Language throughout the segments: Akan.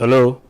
Hello.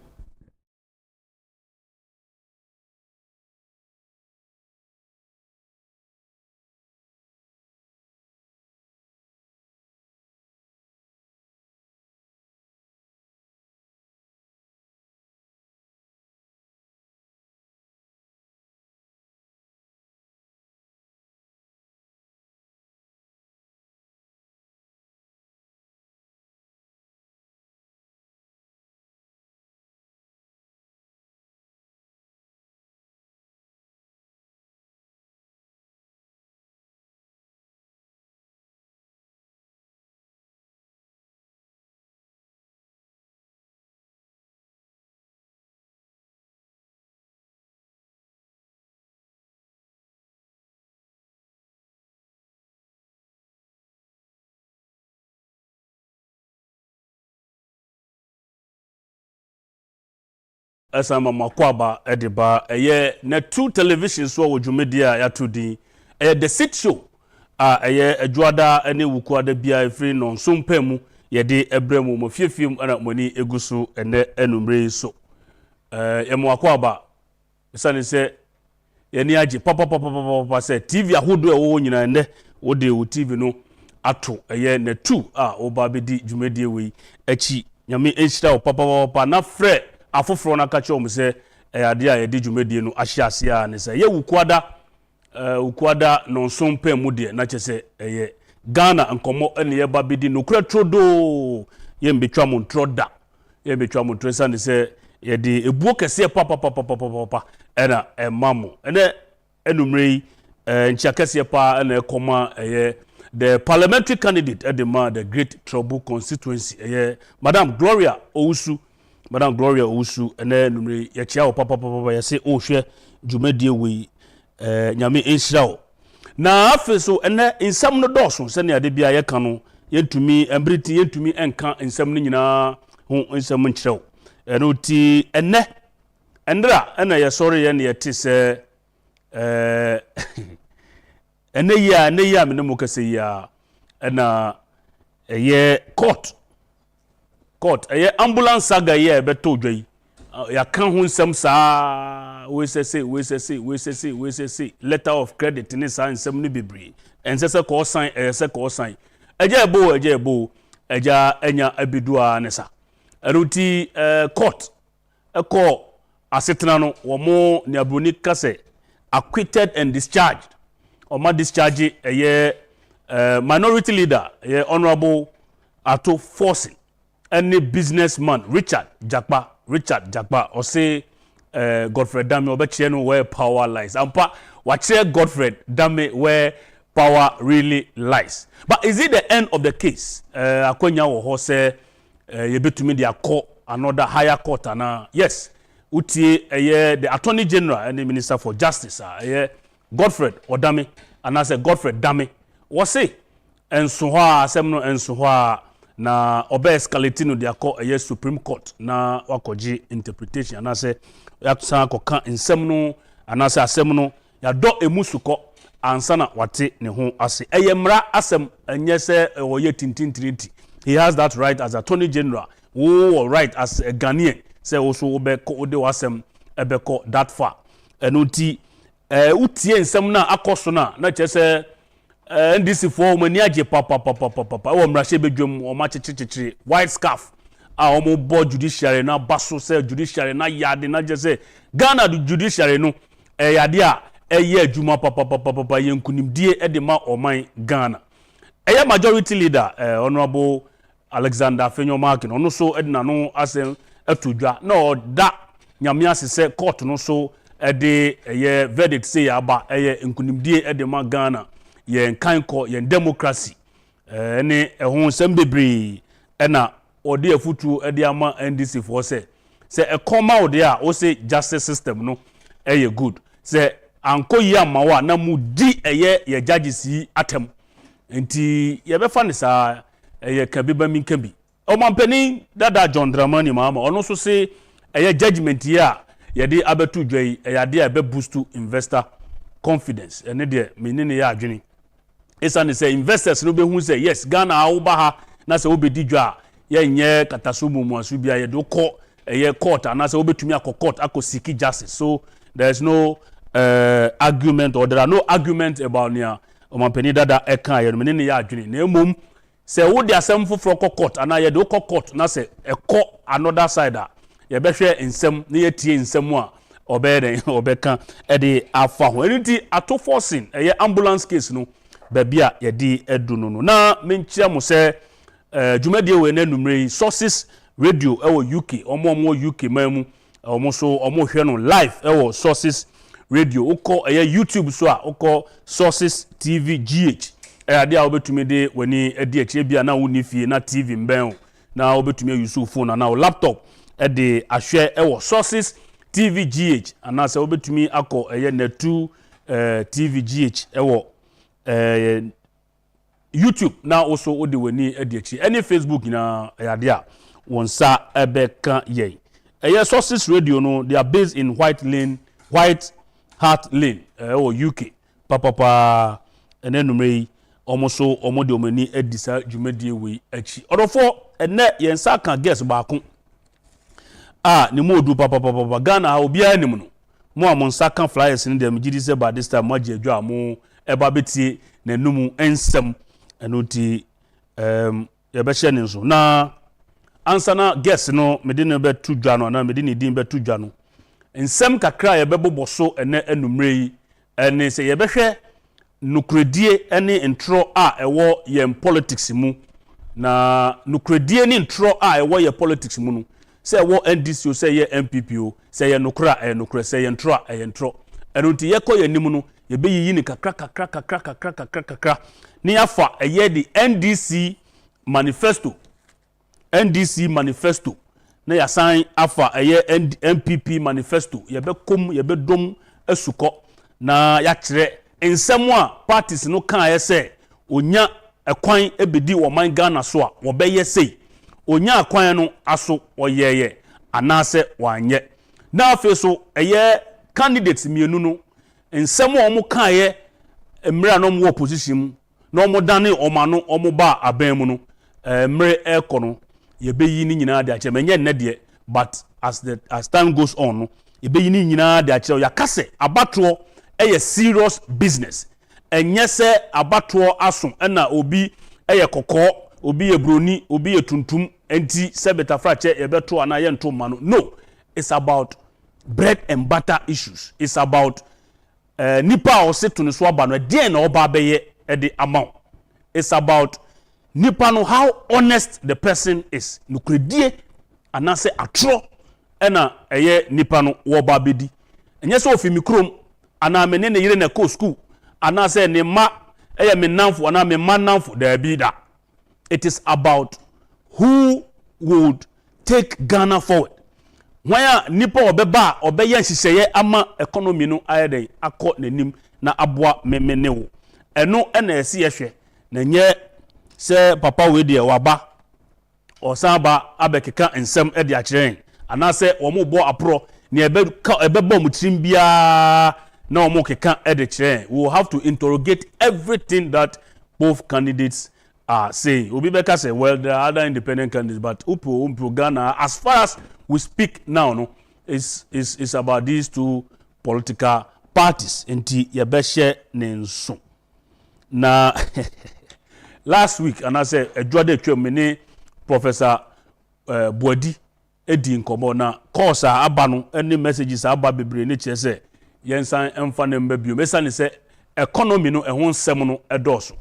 Asama makwaba ediba eye na two television so wo dwumedia ya to din the sit show eye adwada ene wukuada bia efri no sompam ye de ebremu mo fiefiem ana moni egusu ene enumre so ye makwaba sane se ye ni age papa se TV ahodo e wo nyina ene wo de wo TV no ato eye na two oba bedi dwumedia we achi nyame enhira papa na frɛ afoforo na kacho mu se ade a yedi dwumedie no ahyiase a ne se ye wukuada no sompam mu de na kyese Ghana nkomo ene ye ba bedi no kura trodo ye mbetwa mo ntroda ye mbetwa mo ntresa ne se ye de ebuo kese papa ena emamo ene enumre nchia kese pa ena ekoma the parliamentary candidate at the Great Trouble constituency Madam Gloria Owusu ene numre ye chia papa ye se o hwe dwumadie we nyame enhyira na afi so ene nsam no dɔso se ne ade bia ye ka no yentumi embriti yentumi enka nsam no nyina ho nsam nkyerɛw eno ti endra ena ye sorry ye ne ye ti se ene ya me ne mo kase ya ena ye court ambulance saga ye beto dwai ya kan ho nsam saa we say letter of credit ni saa nsam ni bebre ensese ko sign eja enya abidua ne sa eruti court asetena no wo mo ne abroni kase acquitted and discharged Oma discharge minority leader honorable Ato Forcing any businessman Richard Jakpa or say Godfred Dame obechie where power lies ampa wache Godfred Dame where power really lies. But is it the end of the case? Akwenya wo ho say yebetumi dia call another higher court ana yes utie the attorney general and the minister for justice Godfred Odame and I said Godfred Dame was say enso ho asem no enso ho na obe escalate no dia call Supreme Court na wakoji interpretation and I say yaksan akoka nsem no and I say asem no ya do emusuko ansa na wate ne ho ase eyemra asem enye se oye tintintiriti he has that right as attorney general who right as a Ghanaian say also obe ko ode wasem ebeko that far enoti utie nsem na akoso na kyese NDC for mani age papa o mrahye bedwom o ma chichichichi white scarf a o mo bo judiciary na baso say judiciary na yade na je say Ghana the judiciary no yade a adwuma papa yenkunimdie de ma oman Ghana majority leader honorable Alexander Afenyomarkin ono so edna no asem atodwa no da nyame asese court no so de verdict say aba nkunimdie de ma Ghana yen kanko yen democracy ne ehun sem bebre na ode afutu de ama NDC for say ekoma ode a o say justice system no good say anko yi amawa na mu di ye judges yi atem enti ye be fa ne sa kabiba minkambi o mampani dada John Dramani mama ono so say judgment yi a ye de abetu dwai de a be boost investor confidence ene de menene ya adwene esane say investors no be hu say yes Ghana awuba ha na say obedi dwa ye nye katasumu mu asu bia ye de ko court and as obetumi akọ court akọ seek justice. So there is no argument, or there are no arguments about near omanpani dada eka ye no ne ya adwene na emom se wo de asem foforo kọ court ana ye de kọ court na se ekọ another side a ye behwe nsem na ye tie nsem a obeden obeka e de afa ho eniti ato forcing ambulance case no babia ye di edu no na menchia mo se dwumadie we na numre sources radio ewo UK omo UK mamu omo so omo hwe no live ewo sources radio uko YouTube so a uko sources TV GH ade a obetumi de wani ade akire bia na woni fie na TV mben na obetumi use phone na laptop de ahwe ewo sources TV GH ana se obetumi akọ netu TV GH ewo YouTube na also ode wani ade akire any Facebook na ade a wonsa ebeka ye sources radio no they are based in White Hart Lane UK papa enenumre omoso omode omani edisa dwumadie we achi odofo enne yensa kan guest baako ne mo odu papa Ghana ha obi anim no mo amonsa kan flyers ni dem gidi se ba this time maji adwo amo eba betie nanum ensem enoti ye be hye ne nso na ansa na guest no mede ne be tu dwa no na mede ne din be tu dwa no ensem kakra ye be boboso ene enumre yi ene se ye be hwe nukredie ene intro a ewo ye politics mu na nukredie ni intro a ewo ye politics mu no se ewo NDC o se ye MPP o se ye nukra nukre se ye intro a ye intro enunti ye ko ye nim no ye be yiyi ni kakra ni afa ye di NDC manifesto na ya sign afa MPP manifesto ye be kom ye be dom asuko na ya kire ensem a parties no kan ye se onya ekwan ebedi wo man Ghana so a wo be ye sei onya akwan no aso oyeye anase wanye na afi so candidates mienu no ensem a omo kan ye emra no mo opposition mu na omo dane omano omo ba aban mu no emre ekono ye be yi ni nyina de ache menye nnede but as time goes on no ye be yi ni nyina de ache ya kase abato serious business enye se abato aso na obi kokko obi ye broni obi ye tuntum enti se betafrache ye beto ana ye nto ma no it's about bread and butter issues. It's about nipa o se to so aba no de na oba beye the amount. It's about nipa no how honest the person is. No kredie anase atro na nipa no wo ba bedi. Enye so ofi mikrom ana me ne yire na ko school anase ne ma me nanfo ana me ma nanfo da bi da. It is about who would take Ghana forward. Wanya nipa obeba obeye nhihye ama economy no ayeden akọ nanim na aboa memene wo eno na esi yehwe na nye se papa we de waba osaba abekeka ensem e de akirен anase omo bo apro ne ebebo mutrim bia na omo keka e de kiren. We will have to interrogate everything that both candidates are saying. Obi beka say well there are other independent candidates but upo Ghana as far as we speak now no is about these two political parties enti ye be share ne nso na last week and I say adwade twem ne Professor Boadi edi nkomo na course aba no any messages aba bebre ne kire say yensan emfa na mbabio mesa ne say economy no ehon nsem no edoso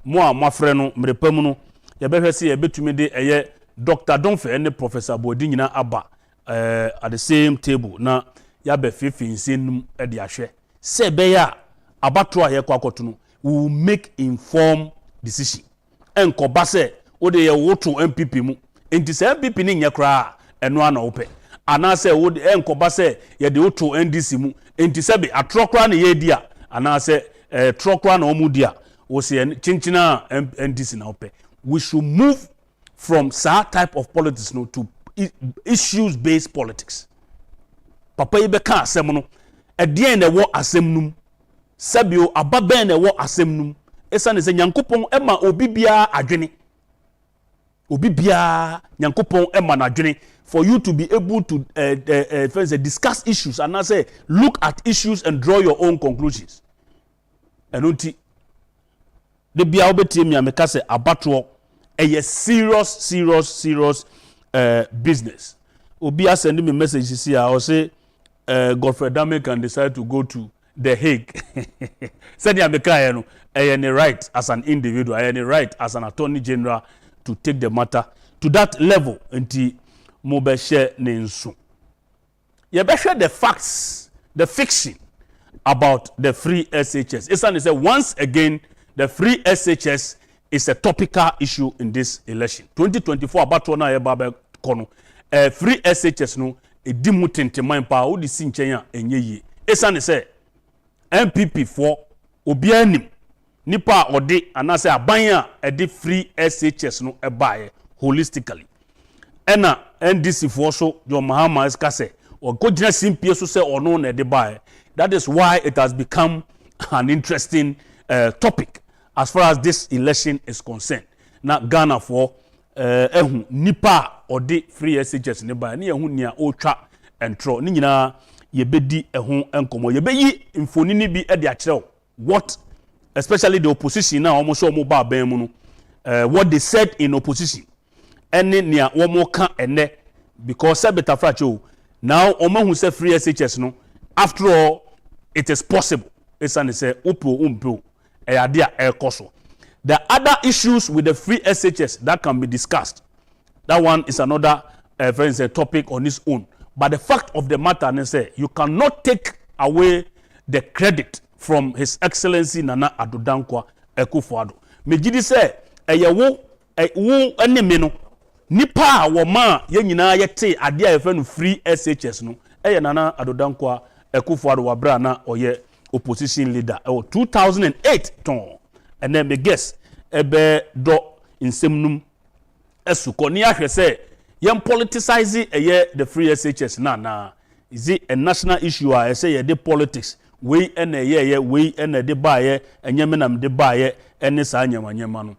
mo a mafre no mrepam no ye be hwese ye betumi de Dr. Donfe and Professor Boadi nyina aba at the same table na ya be fifinsin e de ahwe se be ya abato a ye kwakoto no we will make informed decision enkoba se wo de ye woto MPP mu enti se MPP ni nya kra eno ana wo pe ana se wo de enkoba se ye de woto NDC mu enti se be atrokra na ye dia ana se trokra na omu dia wo se chinchina NDC na wo pe. We should move from that type of politics no to issues based politics. Papa ibe ka asem no edien na wo asem num sabio ababen na wo asem num esa ne se nyankopon ema obi bia adwene obi bia nyankopon e manadwene for you to be able to discuss issues and say look at issues and draw your own conclusions. Enunti de bia obetie mi ameka say abatro a serious business. Obi send me message see I say Godfrey Dame can decide to go to The Hague. Said ameka no any right as an individual, any right as an attorney general to take the matter to that level until mo be share ne nso. You be share the facts, the fiction about the free SHS. It's say once again the free SHS is a topical issue in this election. 2024 about one year babe kono. Free SHS no e di mutente man pa o di si nchen a enye yi. It's say MPP for obi anim nipa ode anase aban a the free SHS no ebaye holistically. Ena NDC for so John Mahama eskase or go gina simpie so say ono na de baye. That is why it has become an interesting topic as far as this election is concerned. Na Ghana for ehu nipa ode free SHS ne baye ne ehu nia otwa entro ni nyina yebedi ehu enkomo yebeyi mfonini bi e de akere what especially the opposition now almost so mobile ban mu no what they said in opposition any nia wo mo ka ene because sebeta fracho now omahu say free SHS no after all it is possible esane say upo umpo ade a ekoso. The other issues with the free SHS that can be discussed, that one is another friends a topic on its own. But the fact of the matter is say you cannot take away the credit from His Excellency Nana Addo Dankwa akufo-addo. Megidi say wo eneme no nipa wo ma ye nyina ye te ade a yefa no free SHS no Nana Addo Dankwa akufo-addo wa bra na oye opposition leader 2008 ton and then me guess ebe do insemnum esuko ni ahwe say yem politicize the free SHS na is it a national issue I say ye the politics we ene we ene de baye enyeme nam de baye ene sa nyama no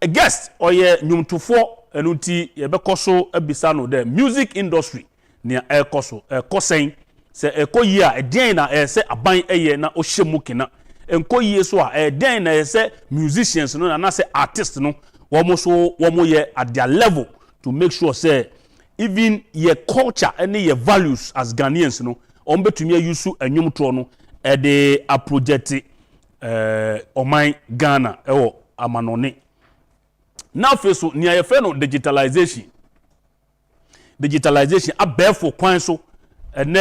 a guest oye nyumtofo enuti ye bekoso ebisa no the music industry near ekoso ekosen se ekoyi a den na se aban na ohyemu kena enkoyi so a den na se musicians no na se artists no womo ye at their level to make sure say even your culture and your values as Ghanaians no ombetumi use enyumtro no de a project Omane Ghana amanone. Now face near your friend digitalization abefo kwan so and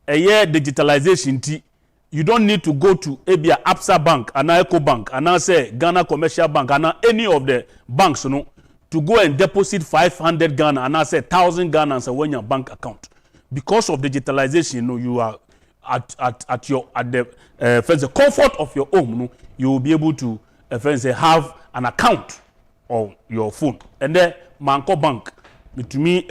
digitalization you don't need to go to Abia Absa Bank and Eco Bank and say Ghana Commercial Bank and any of the banks no to go and deposit 500 Ghana and say 1,000 Ghana when your bank account. Because of digitalization, you are at the comfort of your home, you will be able to have an account on your phone. And then Manko Bank, to me,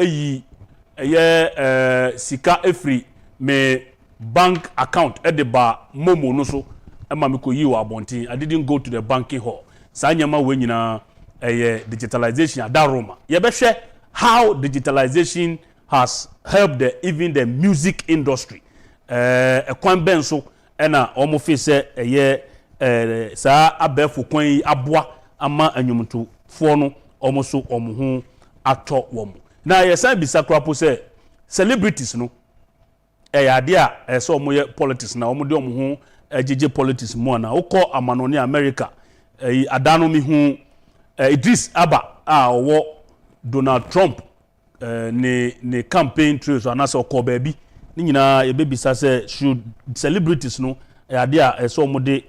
sika every me bank account at the bar momo no so emamiko yi wa bontin. I didn't go to the banking hall. Sanyama we nyina digitalization at that Roma. You better how digitalization has helped even the music industry. A kwan benso ena omo fi se sa abefo kwan aboa ama anyumto fo no omo so omo ho ato wo. Na yesan bisa krapo se celebrities no ade a so omo ye politics na omo de omo ho agege politics mo na ukọ amanone America adano mi hu Idris Aba wo Donald Trump ne campaign trail so anase okọ baabi ni nyina e bebisa say should celebrities no ade a so omo de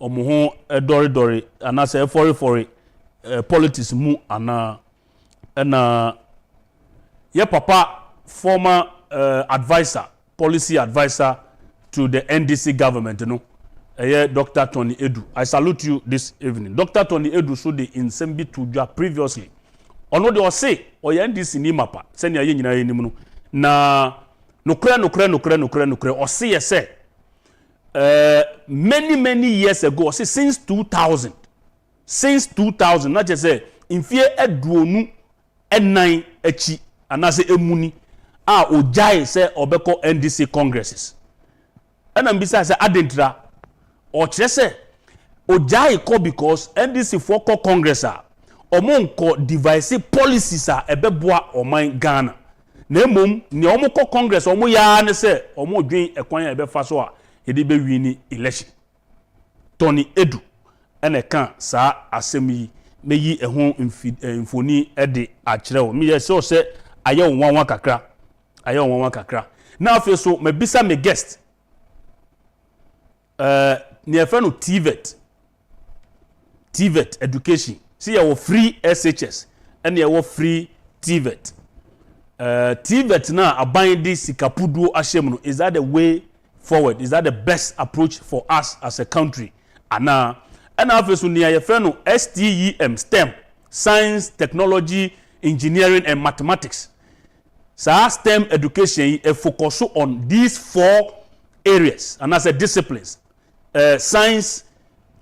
omo ho dori anase for politics mu ana ye papa former advisor, policy advisor to the NDC government, Dr. Tony Edu. I salute you this evening. Dr. Tony Edu so the insembi tuja previously. Ono de ose o ya NDC ni mapa. Send ya nyina ye nimu na nokre ose ye say many years ago, ose since 2000 since 2000 not just say in fear eduonu enan echi anase emuni a ojai say obeko NDC congresses and mbisa say adentra o kire say ojai ko because NDC for congress a omonko devise policies a ebeboa oman Ghana na emom ne omko congress omo ya ne say omo dwen ekwan a ebefa so a yede be wini election Tony Edu ene kan sa asem yi meyi ehun mfoni ede akire o me ye se aye wonwan kakra na afi so me bisa me guest ne efe no TVET education see you free SHS and you free TVET TVET na aban di sikapuduo ahyem no is that the way forward? Is that the best approach for us as a country? Ana afi so ne ye fe no STEM science technology engineering and mathematics. So STEM education focus on these 4 areas and as a disciplines: science,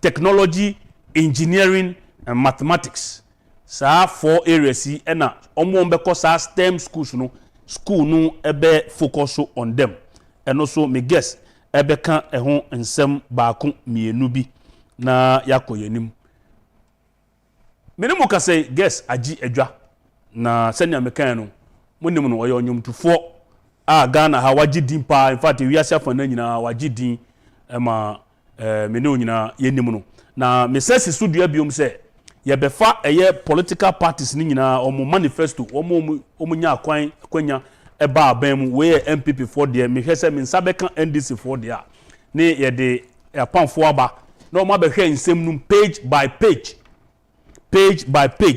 technology, engineering, and mathematics. So 4 areas and because STEM schools no ebe focus on them. And also me guess ebe kan ehon nsem baako mienu bi na yakoyenim. Mene ka say guess agi edwa na senya mekan no monim no oyo onyomtufo a Ghana ha wagi din pa in fact wi asia fa na nyina wagi din ma mene onyina yenim no na mesesi studio biom say ye befa eye political parties ni nyina omo manifesto omo nya akwanya eba abam we MPP for there me hwese me nsa beka NDC for there ne ye de apanfo aba na omo abehwe nsem num page by page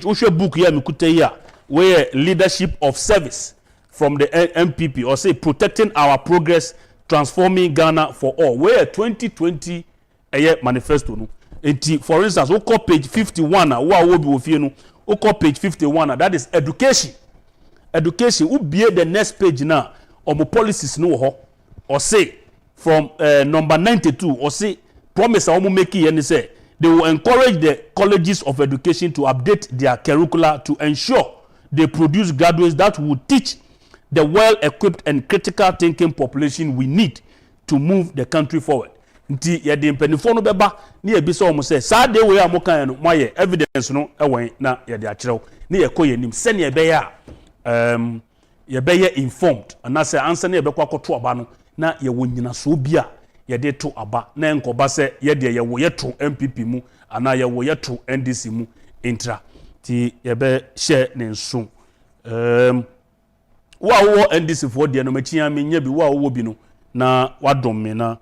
wo hwe book ya me kuta ya where leadership of service from the MPP or say protecting our progress transforming Ghana for all where 2020 manifesto no enti for instance we call page 51 wo bi ofie no we call page 51 that is education we be the next page now omo policies no ho or say from number 92 or say promise omo make here say they will encourage the colleges of education to update their curricula to ensure they produce graduates that will teach the well-equipped and critical thinking population we need to move the country forward. Nti ye de mpanifo no beba na ye bi so mo say saa de we amokan no moye evidence no ewen na ye de akyerew na ye koyenim se ne ye be ya ye be informed and say answer na ye be kwakoto aba no na ye wonyina so bia ye de to aba na enkoba se ye de ye wo ye to MPP mu ana ye wo ye to NDC mu intra ti ye be share ne nso wo NDC for de no machia me nya bi wo bi no na wadom me na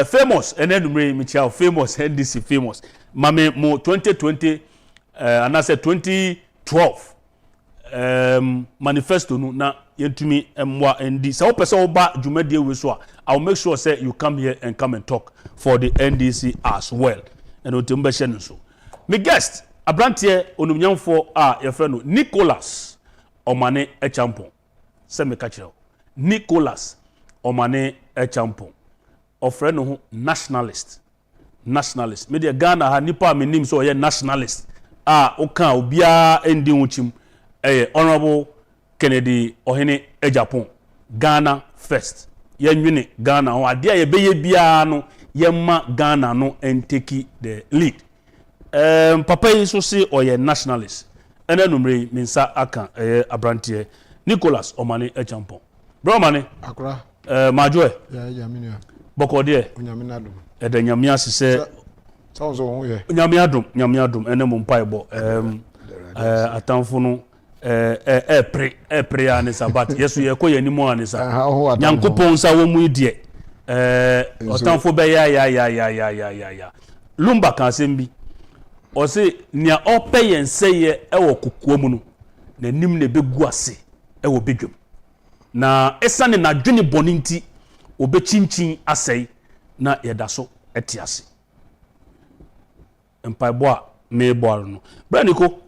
famous enedumre michia famous NDC famous mame mo 2020 and I said 2012 manifesto no na yentumi emwa NDC so person oba dwumadie we so I'll make sure say you come here and come and talk for the NDC as well and otimba hye nso me guest abrantie onumnyamfo a yefe no Nicholas Omane Acheampong se me ka kire Nicholas Omane Acheampong ofre no ho nationalist me de Ghana ha nipa menim so ye nationalist a oka obia endi wuchim honorable Kennedy Ohene Agyapong Ghana first ye nwene Ghana ho ade a ye beye bia no ye ma Ghana no and take the lead papa yi so say oye nationalist ene numre minsa aka abrantie Nicholas Omane Acheampong bro mane akra majoe ya yamini bokode onyamina adum ede nyamia sese sounds on ye nyamia adum ene mo mpaebo atamfo no pre ani sabat yesu ye ko yanimo ani sa nyankopon sa wo mu idie otamfo be ya lumba kan sembi o se nia ope yense ye ewo kokuo mu no na nim na begu ase ewo bedwam na esane na dwene boninti obechinchin asei na yedaso etiase mpaebo a mebo no braniko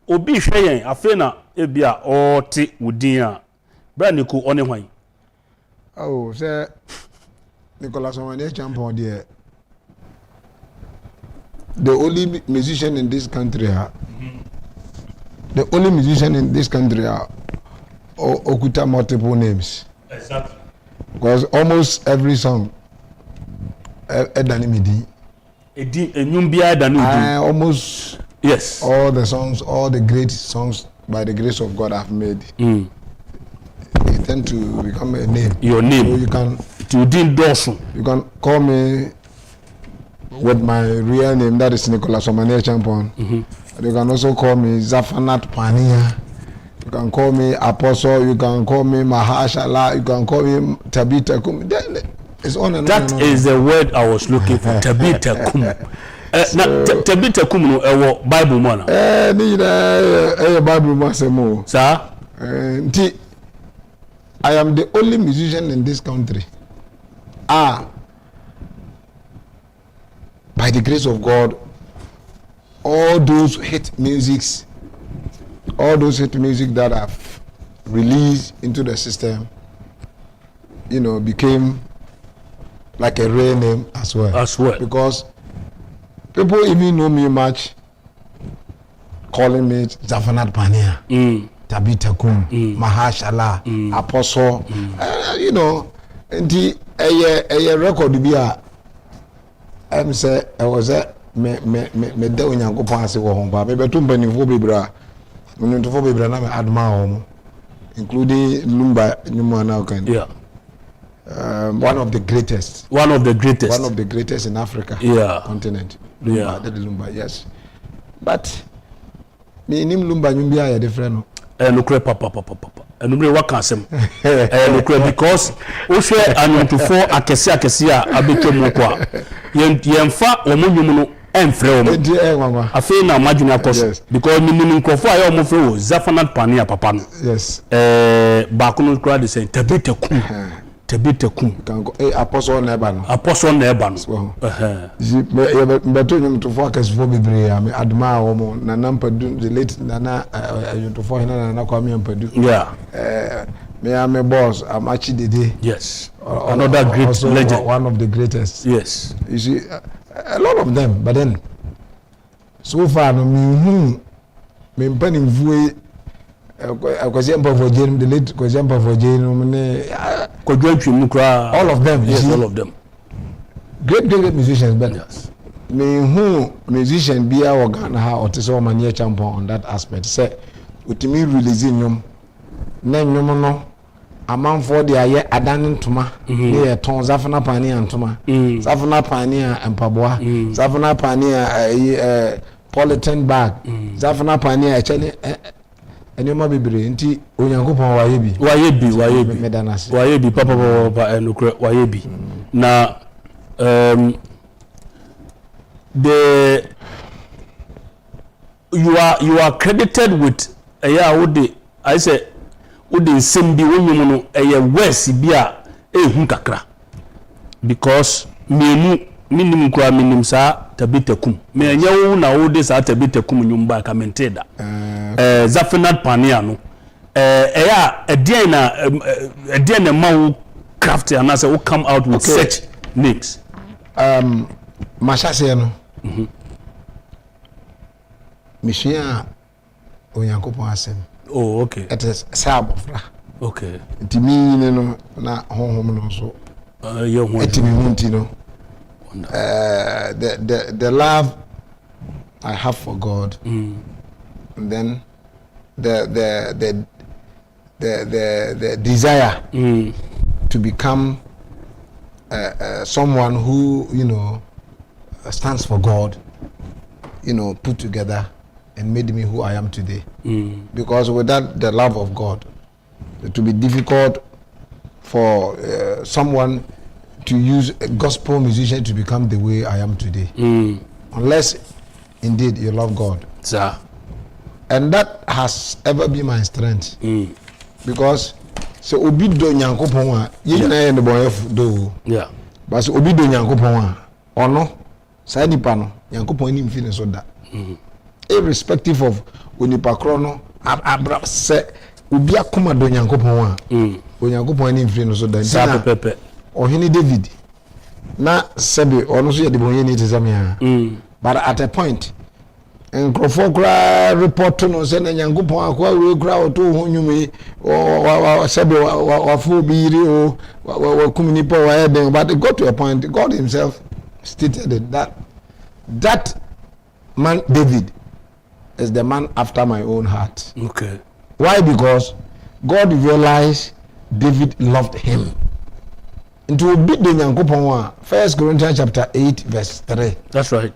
obi hweyen afi na ebia oti wudin a braniko one hwan oh say Nicholas Omane Acheampong de the only musician in this country the only musician in this country okuta multiple names. Exactly. Because almost every song edanimidi. Almost yes. All the songs, all the great songs by the grace of God I've made. They tend to become a name. Your name. So you can call me with my real name, that is Nicholas Omane Acheampong. You can also call me Zafanat Pania. You can call me Apostle. You can call me Mahashala. You can call me Tabita Kum. It's on and that on. That is the word I was looking for. Tabita Kum. Tabita Kum no Bible man. Bible man say more. Sir. I am the only musician in this country. By the grace of God, all those hit music that I've released into the system, became like a rare name as well. Because people even know me much, calling me Zafanat Pania, Tabita Kum, Mahashala, Apostle, and a record be say I was me da onyankopon ase wo hon ba me beto mpanimfo bebra onyontofo bebra na me adma ho including Lumba nyuma na kan one of the greatest in Africa continent Lumba yes but me nim Lumba nyumbia ya different no nukre papa enumre wakasem nukre because o hwe anontofo akese a abetwemu kwa yemfa omunwum no enfre omo afi na madwene akos because minimum nkofo aye omo fre wo Zafanat Pania papa no yes ba ko no kra de say Tabita Kum kan go apostle na eba no beto nyum to focus for bebre am adma omo na nampadu the late nana to for na kwa me ampadu me am a boss I'm actually dede yes another great legend, one of the greatest. Yes, you see a lot of them, but then so far no me mpanim vuwe Acheampong for Jane, the late Acheampong for Jane, all of them. Yes, all of them. Great musicians, but yes. Me who musician be our Ghana or to so many Acheampong on that aspect. Say, utimi releasing yum, name no. Among for the aye adanin tuma, near ton Zafanat Pania and tuma, Zafanat Pania and Pabwa, Zafanat Pania Politan bag, Zafanat Pania actually. Enema bibire nti onyankopon wayebi medanase wayebi papa enukre wayebi na you are credited with I say wode nsem bi wonyum no west bi a ehun kakra because minim kwa minim sa Tabita Kum me enyewu na wode sa Tabita Kum nyum ba ka menteda Zafanat Pania no edien na ma craft and say come out with such names mashase no mishia onyankopon asem. Oh, okay. It is sabofra. Okay. Timi no na honhom no so. Etimi no. The love I have for God, and then the desire to become someone who stands for God, put together and made me who I am today. Because without the love of God, it will be difficult for someone to use a gospel musician to become the way I am today. Unless indeed you love God. Sir. And that has ever been my strength. Because so obi do nyankopon a ye na ye boy do. Yeah. But so obi do nyankopon a ono sa nipa no nyankopon ni mfi ne so da. Irrespective of onipa kro no abra se obi akoma do nyankopon a onyankopon ni mfi ne so da. Sa pepe. Ohini David na sebe ono so ye de bonye ni tezame a But at a point, and Crofokra report to no send a young Gupon, we crowd to whom you may or Sabi or Fubi or Kuminipo, but it got to a point, God himself stated that man, David, is the man after my own heart. Okay. Why? Because God realized David loved him. Into beat the Yankupon 1 Corinthians chapter 8, verse 3. That's right.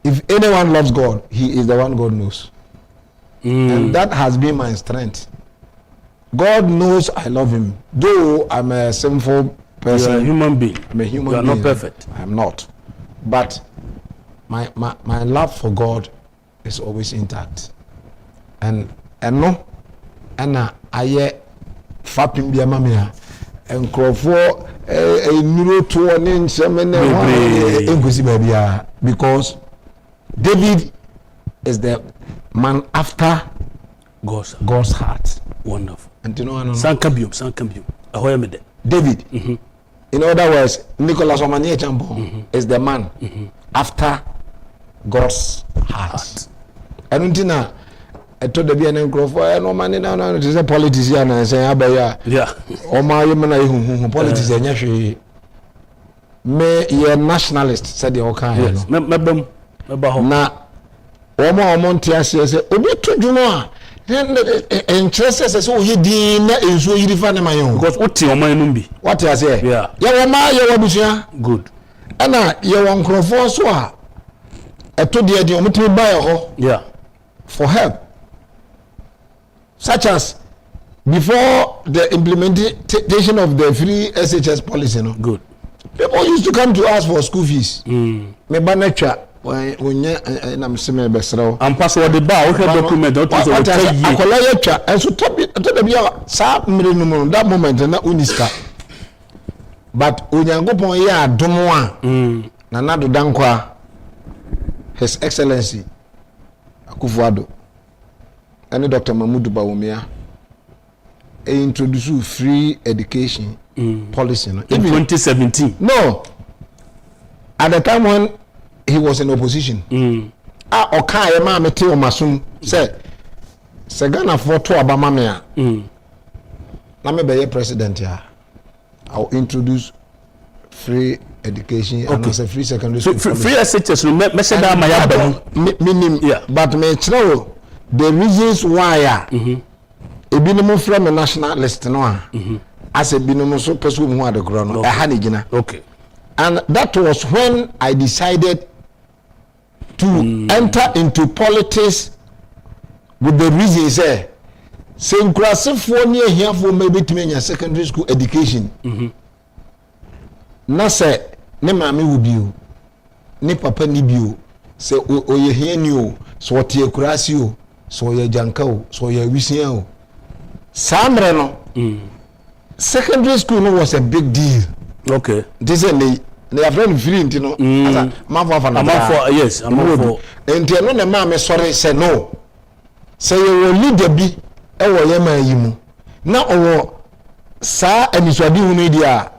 If anyone loves God, he is the one God knows. And that has been my strength. God knows I love him. Though I'm a sinful person. You are a human being. I'm a human being. You are not perfect. I'm not. But my love for God is always intact. And no, and I fapping be a mamma and Crawford a neuro to an inch because David is the man after God's heart. Wonderful. And you know, Sankambium. Ahoy me David. In other words, Nicholas Omane Acheampong is the man after God's heart. And until I told the BNN Crawford, no money now, it is a politician and say, Abaya. Yeah. Or my human politician, actually. May ye nationalist, said the Okan. Yes. Na Oma Montia says, Obi to Juma. Interests so he did in so you define my own. Because what your mind numbi? What I say? Yeah. Yawa Good. Anna, you want Crawford so I told you the Omutu buy yeah. For help. Such as before the implementation of the free SHS policy, no? Good. People used to come to us for school fees. Me banacha when I'm semi besro. And password the bar, okay, document that and so top that moment na uniska. But Onyankopon ya domo na nado dankwa His Excellency akufo-addo and Dr. Mahmoud Bawumia introduced free education policy in 2017. No, at the time when he was in opposition. Okay, ma mete o masum said Segana for to Obama me na me be president ya. I'll introduce free education and as a free secondary school. So free SHS no me say that my minim, yeah. But me tell the reasons why ebinom from a national list no as a binom so person who had the ground okay. And that was when I decided to enter into politics with the reason say for near here for maybe to me secondary school education. Na say ne mama wo bio ne papa ni bio say oye here ni o so tie kurasi o so ye janka o so ye wisia o samre no secondary school no was a big deal. Okay. This is they are very free, you know. Yes, I'm for. And you know, the mama sorry say no. Say you will lead the be a wayama yimu. Now, sir, and it's what you need here,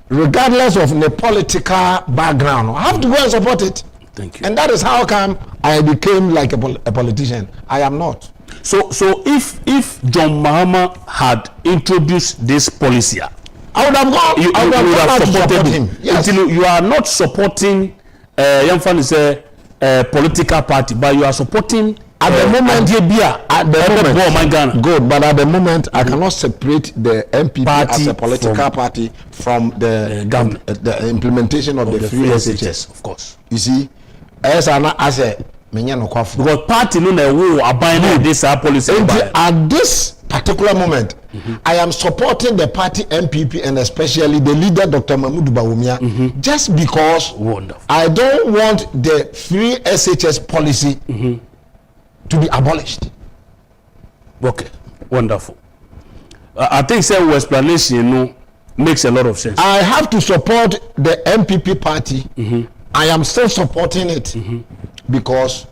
regardless of the political background. I have to go and support it. Thank you. And that is how come I became like a politician. I am not. So if John Mahama had introduced this policy, I would have gone. You would have supported him. Yes. Until you are not supporting young fan is a political party, but you are supporting at the moment. Good, but at the moment I cannot separate the MPP party as a political party from the government, the implementation of the free SHS. Of course, you see, as a because party no abide this policy. At this particular moment, I am supporting the party MPP and especially the leader Dr. Mahmoud Bawumia just because I don't want the free SHS policy to be abolished. Okay, wonderful. I think some explanation makes a lot of sense. I have to support the MPP party. I am still supporting it because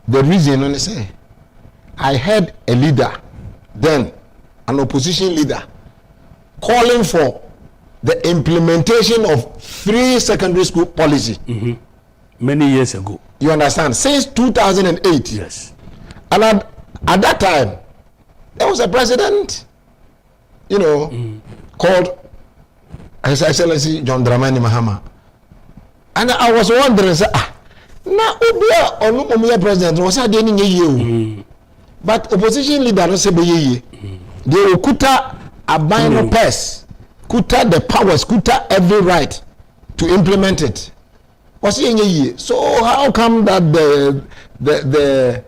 the reason I say I had a leader then, an opposition leader, calling for the implementation of free secondary school policy. Many years ago. You understand? Since 2008. Yes. And at that time, there was a president, called His Excellency John Dramani Mahama. And I was wondering, now Obia or no president was a day. But opposition leader don't say they will kuta a binary pass, kuta the powers, kuta every right to implement it. So how come that the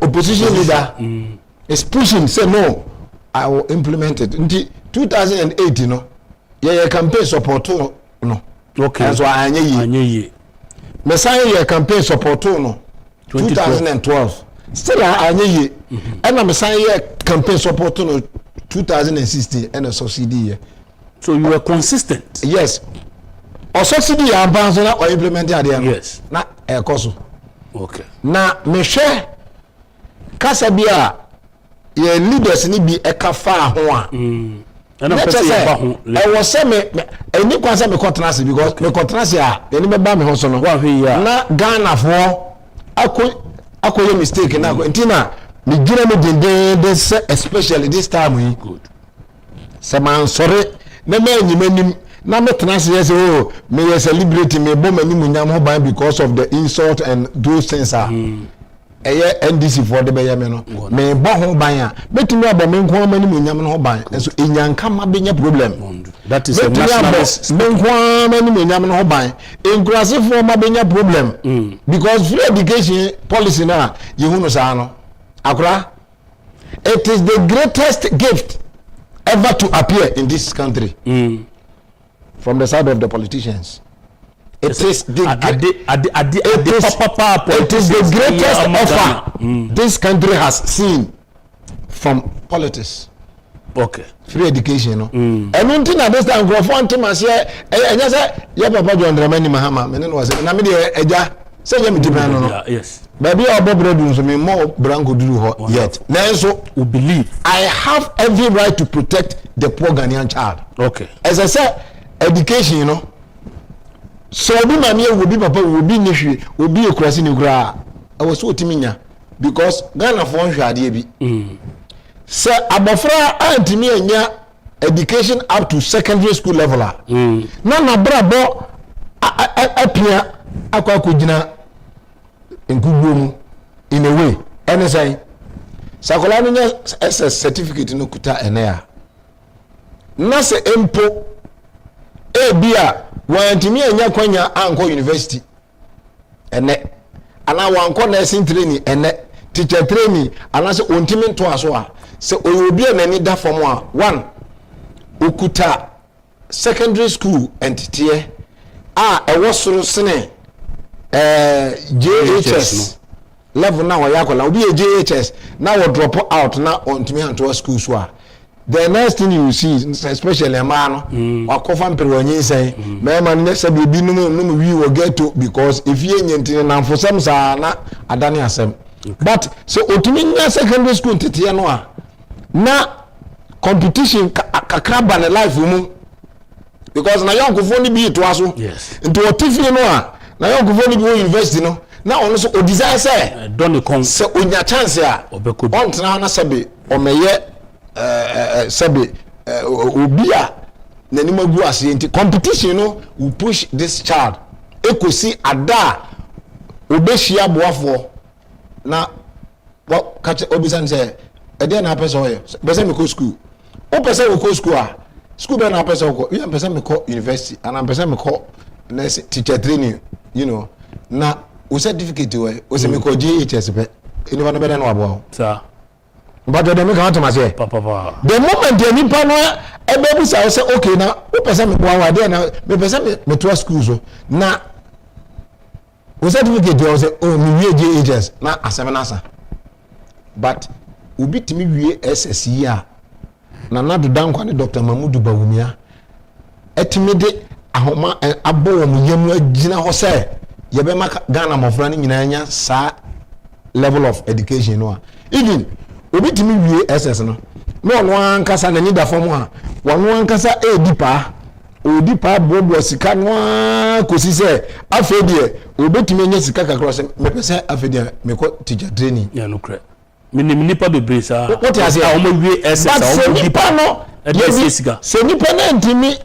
opposition leader is pushing? Say no, I will implement it. In 2008, campaign support no. Okay. That's why I nye. Messiah campaign support no. 2012. Still I nye. And I'm Messiah campaign support no 2016 and a subsidy. So you were consistent. Yes. Or subsidy and banzona or implement it. Yes. Na koso. Okay. Na me share kasabia ye leaders ni bi ekafa ho a. And I'm saying I was say me any kwanse me contrast because me contrast ya any me ba me ho so no. Na Ghana for akoye mistake na ntina me gina me dende especially this time good. Say man sorry na me enyim na me transi yes oh me yes celebrate me bo mani munyam ho ban because of the insult and those things are NDC for the be me no me bo ho ban a betumi aba me nko mani munyam no ho ban so enyanka ma benya problem that is a national me nko mani munyam no ho ban enkurase for ma benya problem because free education policy na yehunu sa no akura it is the greatest gift ever to appear in this country. From the side of the politicians, it is the greatest offer this country has seen from politics. Okay. Free education, no. And one thing at this time, go for antimas here. And yes, yeah, Papa John Dramani Mahama. And then was it? Na me de eja. Say you me demand no. Yes. Baby, our brother so me more branco do yet. Now so we believe I have every right to protect the poor Ghanaian child. Okay. As I said. Education, so be mammy will be papa will be nishi will be a crossing you gra. I was so timinya because Ghana phone shadi be. Sir Abafra and me education up to secondary school level. Nana brabo apia akwa kujina in a way. NSI Sakolani SS certificate no kuta enea. Nase empo bia wantimi anya kwanya anko university ene ana wanko nursing training ene teacher training ana se ontimi nto aso a se oyobi anani da form a one okuta secondary school entity a ewo soro sene JHS level na wa yakola obi JHS na wo drop out na ontimi anto school so a the next thing you see, especially a man, or coffin per when you say, man, next will be no we will get to because if you ain't and for some sana, I don't know. But so, Otimina secondary school to Tianoa na competition kakraba na life because na young could only be to us. Yes, into a Tiffany noa, na young could only be university no. Now, also, o desire say, don't come so on your chance here, on Trana Sabi, or Maye. Sabi obia nanima gu ase nti competition no will push this child ekosi ada obehia boafo na catch obisan say e dey na person here person me go school o person go school a school be na person go you person me go university and person me go next teacher training na o certificate o say me go JHS be anyone be na abo sir. But they make out to myself. The moment the nipa no baby say okay now who person me go there now me person me to school so na we certificate dey say oh me wie JHS na asemenasa but obi timi wie SSE a na do dankwa ne Dr. Mamudu Bawumia etimi de ahoma abo wo yam agina ho say ye be maka Ghana mofra ni nyina nya sa level of education no even obi timi wie SS no no ankasa na ni da form ha wano ankasa edipa odi pa bobo sika no kosi se afedie obetumi nya sika kakro se mepese afedie meko teacher training ya no kra nipa bebre sa what you say omo SS omo dipa no sika se nipa na ntimi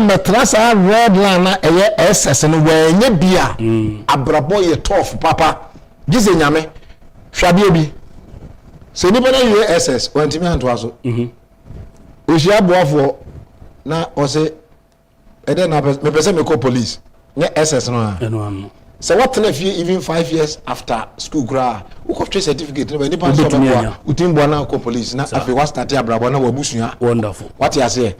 metrasa red line na eye SS no wanya bia abrabo ye tough papa gise nyame hwade bi se nipa na ye SS wantimi anto aso ohia boafo na ose ede na me pese me call police nya SS no a no so what na fie even 5 years after school gra who got certificate no ni pan so ba utimbo na call police na afi wa start abrabo na wabusua wonderful what you say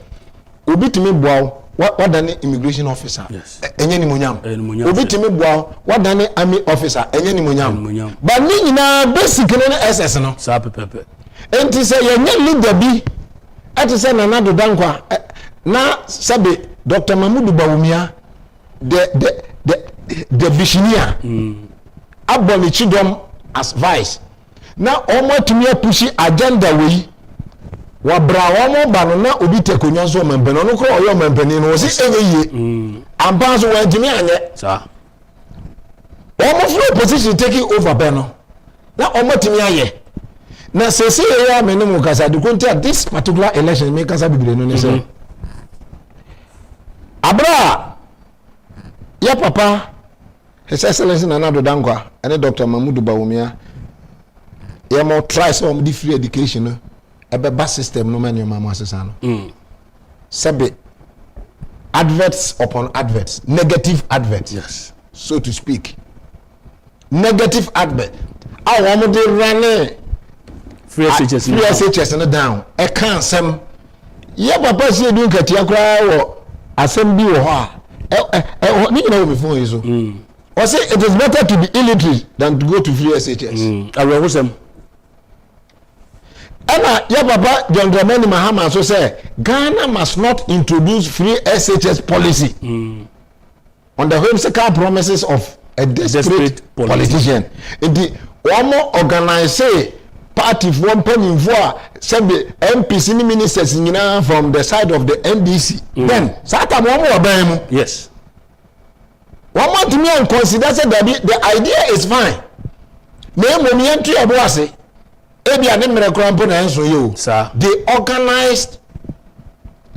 obitimi boaw what than immigration officer enye ni monyam obitimi boaw what than army officer enye ni monyam but ni nyina basic no SS no sa pepepe enti say ye nya leader bi ati say na do dankwa na sabe Dr. Mahmoud Bawumia the visionaire aboni chidom as vice na omo tumi pushi agenda we wa bra omo ba no na obi tekonyo so mempene no kro oyo mempene no si eyeye ampa so wa tumi anye sa omo flow position taking over beno na omo tumi aye na sese ya menemu kasa de konti at this particular election me kasa bibire no ne se abra ya papa His Excellency Nana Dankwa and Dr. Mahmoud Bawumia ya mo try some di free education ebe bus system no man your mama asesano sabe adverts upon adverts, negative adverts, yes, so to speak, negative advert I want to run free SHS and down I can't sem yeah papa say doing katia kra assembly wo ha ni na me phone so I say it is better to be illiterate than to go to free SHS. I will them. And yeah, Papa John Dramani Mahama so say Ghana must not introduce free SHS policy on the whimsical promises of a desperate politician. Indeed, one more organized party for one penny for some MPs and ministers from the side of the NDC. Then, Satan one more yes. One more to me and consider that the idea is fine. They organized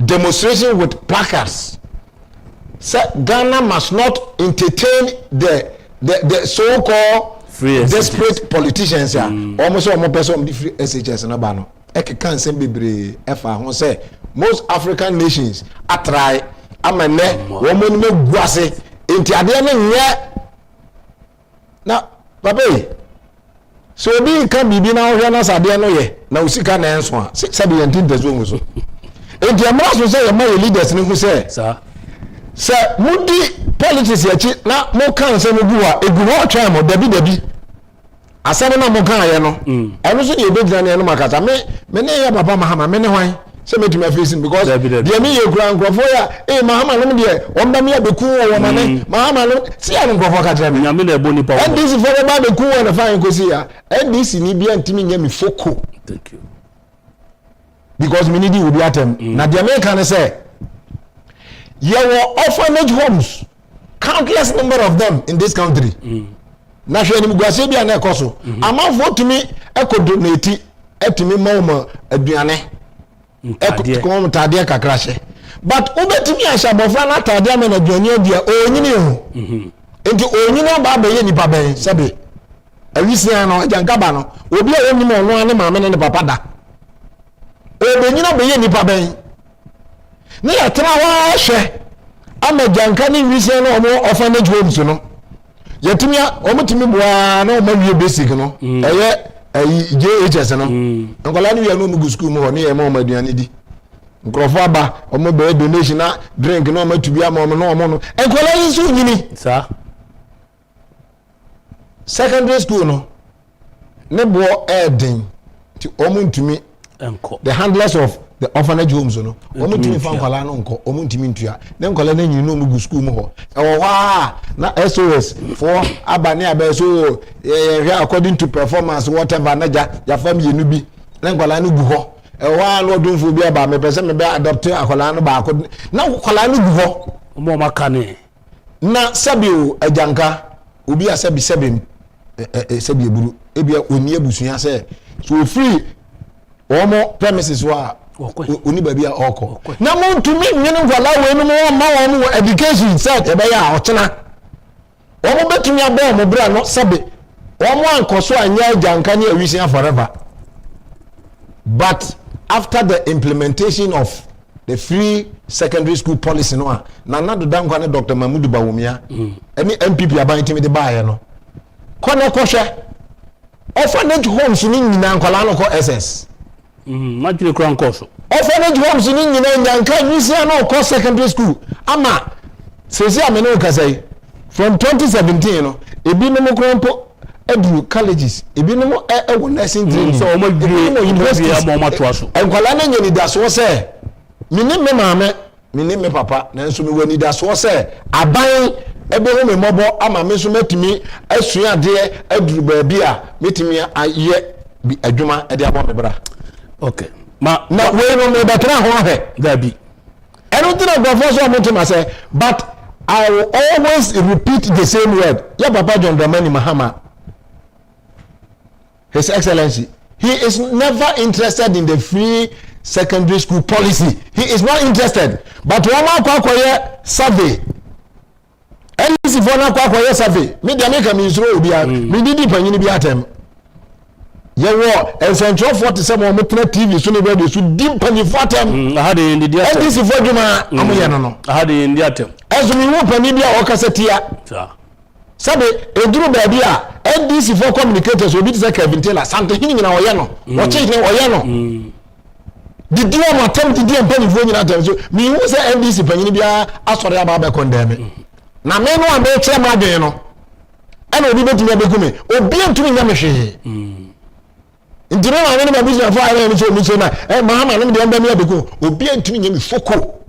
demonstration with placards. Said Ghana must not entertain the so-called desperate politicians. Almost all more person the free SHS and Abano. Eke can send be efa say most African nations are try amane woman me guase inti ade na nye na papa so bi kan bibi na ohwe na sade no ye na usika na enso a sabi yentin tezo ngo so inti amra so say your leaders ni hu say sir mudi politics ya chi na mo kan se no buwa egu ho twa mo dabi asane na mo kan ye no eno so ye obedira na eno makata me ne ya papa mahama me ne hwan se me tuma facing because de me ye kura nkrofo ya mahama no de omba me abeku wo mane mahama no si ya nkrofo ka tira me nyame na ebo nipa and this for ba abeku wo na fine ko si ya and this ni bia ntimi nya me foko thank you because me need you be atem na de me kan say your orphanage homes, countless number of them in this country. Na hwe ni mugwase bia na ekoso. Amafo tumi ekodonate etumi mawma aduane. Ekokom tade kakra hye. But obetumi ahya bofra na tade ama na aduane dia onyini ho. Enti onyini ba ba ye nipa ben sebe. Awisia no jankaba no obi a onim ono ane maame ne papa da. Obenyina be ye nipa ben. Ni atra wa hwe ama janka ni wise no omo orphanage homes no yetumi omutumi boa na omo wie basic no eye JHS no nkola ni wie no mu school mu ho ni e ma omaduane di nkrofo aba omo be donation na drink no omatubi ama omo no nkola yi so nyini sa secondary school no ne bo eden ti omo ntumi enko the handlers of the orphanage homes no omo timi fa nkwala no nko omo timi ntua ne nkwala na nyinu no mu school mu ho na SOS for abane aba so according to performance whatever na ja fam yenu bi ne nkwala no gu ho wa no odumfo bi aba me pese me be adopt akola no ba ko na akola no gu ho mo maka ne na sabio ajanka obi asabi sabem sabi eburu ebia oni abusua se so free omo premises wa oni ba bia oko na mo ntumi nyene nkwala we no mo ma wo education set e be ya otena omo betumi abo mo bra no sabi omo ankoso anya ajanka ne awisia forever. But after the implementation of the free secondary school policy no na do dankwa ne Dr. Mahmoud Bawumia any MPP abantimi de baaye no kono kohwe orphanage homes ni nyina nkwala no ko SS majire kran koso orphanage homes ni nyina nyanka nyisia no ko secondary school ama sesi amene okasai from 2017 no ebi no mo krompo edu colleges ebi no e nursing training so omo gire university amo matoaso enkwala na nyani daso se mini me maame mini me papa na nso me wani daso se aban ebe ho me mobo ama me so matimi asua de aduru ba bi a metimi aye bi adwuma e de abo me bra. Okay ma na we no me betra ho ahe da bi eno tira go for so mutima say but I will always repeat the same word. Ya Papa John Dramani Mahama, His Excellency, he is never interested in the free secondary school policy. He is not interested. But one more survey. And this is one more survey. Me the American Ministry will be a me did it when you be at him. Yeah, war and Central 47 on TV so they should deep penny for them. I had in the dia. And this is for Juma. No. I had in the atem. As we move penny be or cassetia. Sabe eduru baby a NDC for communicators obi say Kevin Taylor something hini na oye no watch it oye no did you attempt to dey pen for nyina time so me who say NDC panyin bia asore aba be condemn na me no am be kire ma dwen no e na obi betumi abekume obi antumi nya me hwe ndiro na me no business for ara me so mi so na mahama no me dey me abeku obi antumi nya me foko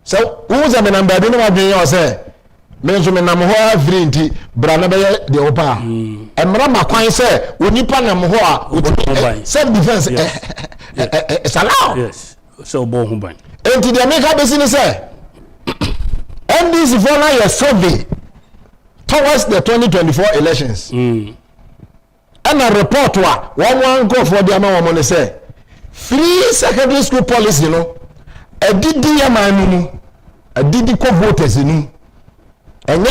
so who say me number dey no ma dwen yo say me so me nam ho afri nti bra na be de opa emra makwan se onipa nam ho a self defense salaw yes so bo hu ban enti de make be sin say NDC for na your survey towards the 2024 elections and a report one go for the amount money say free secondary school policy no e didi ya manu e didi ko voters ni enye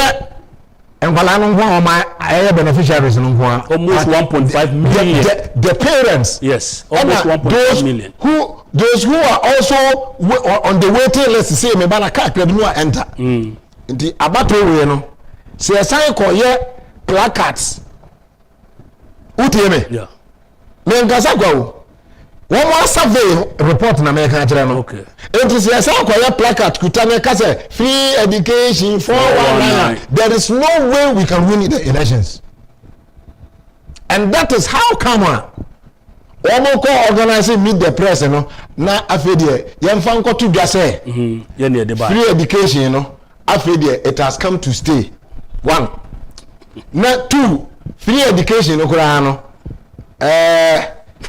enkwala no ho ma aye beneficiaries no ho almost 1.5 million the parents yes almost 1.5 million those who are also on the waiting list say me bana card no enter nti abato we no se assign ko ye placards uteme yeah me ngasa kwa one more survey report na me kan kire no okay it is a sakoya placard kutane kase free education 419 there is no way we can win the elections and that is how come omo ko organizing meet the press no na afedie yemfa nkoto dwa say ye ne de ba free education no afedie it has come to stay one na two free education no kura no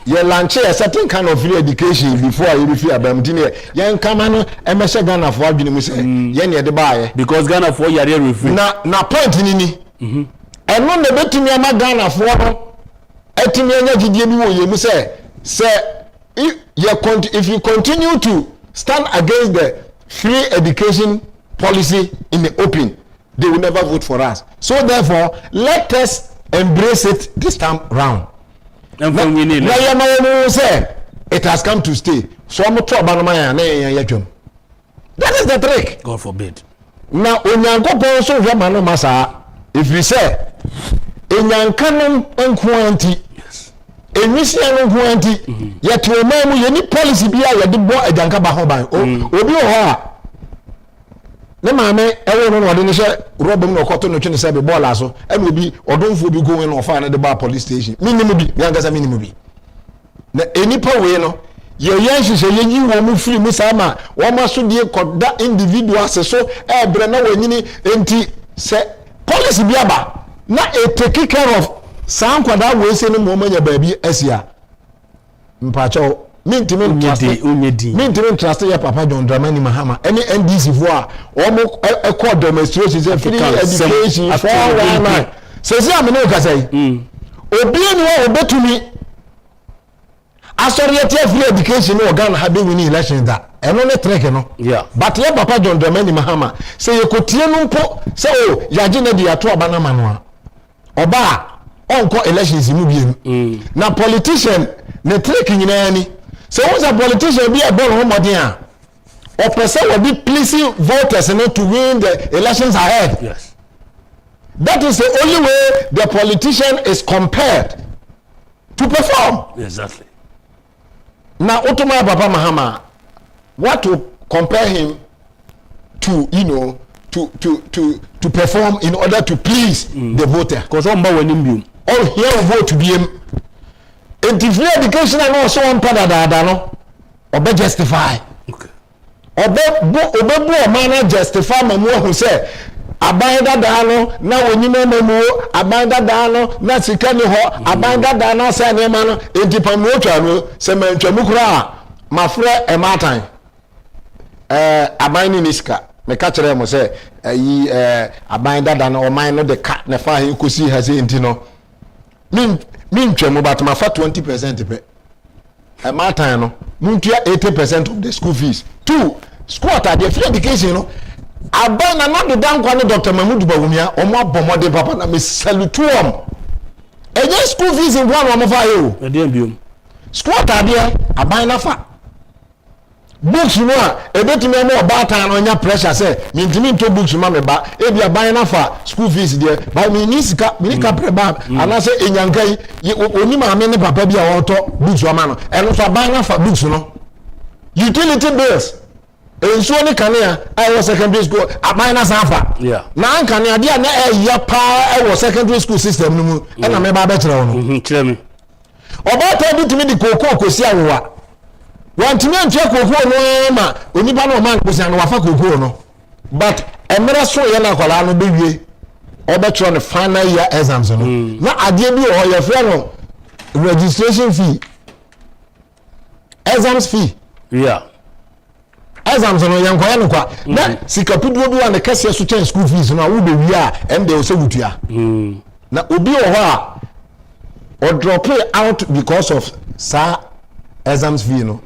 you launch a certain kind of free education before you free abamdine yen kama no emeshe Ghana for adwene mu se ye ne de baaye because Ghana for yare refree na point ni eno na betumi ama Ghana for no etumi anya gidie bi wo ye mu se if you continue to stand against the free education policy in the open they will never vote for us so therefore let us embrace it this time round. Say it has come to stay. So I'm that is the trick. God forbid. Now, Onyanko so Ramano Masa, if we say Onyankanum and Quanti, a Missian Quanti, yet to a man with any policy be a boy a Jankaba Hoban, or be a no mame ewe no wode ne hye robem no koto no twene se be ball aso and will be or don't be going on fire at the bar police station minimum bi yangasa minimum bi na enipa we no ye hye ye yi wo mu free mu sama wo ma so die koda individual se so e bre na wanyini enti se police bi aba na e take care of san kwada we se no mo manya baabi asia mpacho mintimin trust ya Papa John Dramani Mahama any NDC for omo e demonstrations e free education for 119 says am no ka say obi ni wo obetumi asoriete free education no Ghana ha be win election that eno ne trek no yeah but ya Papa John Dramani Mahama say ye kotie no mpo say o yaje na di ato aba na mano a oba onko elections mu biem na politician ne trek nyina ni so who's a politician be a born modern or person will be pleasing voters to win the elections ahead. Yes. That is the only way the politician is compared to perform. Exactly. Now, Otoma Papa Mahama, what to compare him to, to perform in order to please the voter? Because all here vote to be him. Free education and also one pada no obe justify okay obe man justify mamu who say abanda da no na wonyima mamu abanda da no na sika ni ho abanda da na say ne ma no entipamu otwa no se mantwamu kura mafre e matan abani ni sika me ka kire mo say yi abanda da no o man no de ka na fa hin kosi ha say enti no min twemu but ma fa 20% pe e ma tan no muntua 80% of the school fees. 2 school at the free education no abana na do dan kwa no Dr. Mahmoud Bawumia omo abomode papa na me salute am eje school fees in one omo fa yo e dey biom school at there abana na fa books no a ebetimi am oba tan no nya pressure say me ntimi nto books ma me ba e bia abana na fa school fees there by me ni sika me ka preba ana say enyankai oni ma me ne papa bia woto books o ma no eno so abana na fa books no utility bills enso ni kanea I secondary school abana na safa yeah na kanea dia na ya pa I secondary school system no mu e na me ba be kire no kire me oba ta bitimi di koko kosi awowa wantimi antua koko no ma onipa no man kosi no wafa koko no but emere so ye na kwala no bewie obetro no final year exams no na ade bi o ye frɛ no registration fee exams fee yeah exams no yankoya no kwa na sikapudu bi wa na kase so chen school fees no wo be wi a em de o se butua na obi o ho a or drop it out because of sa exams fee no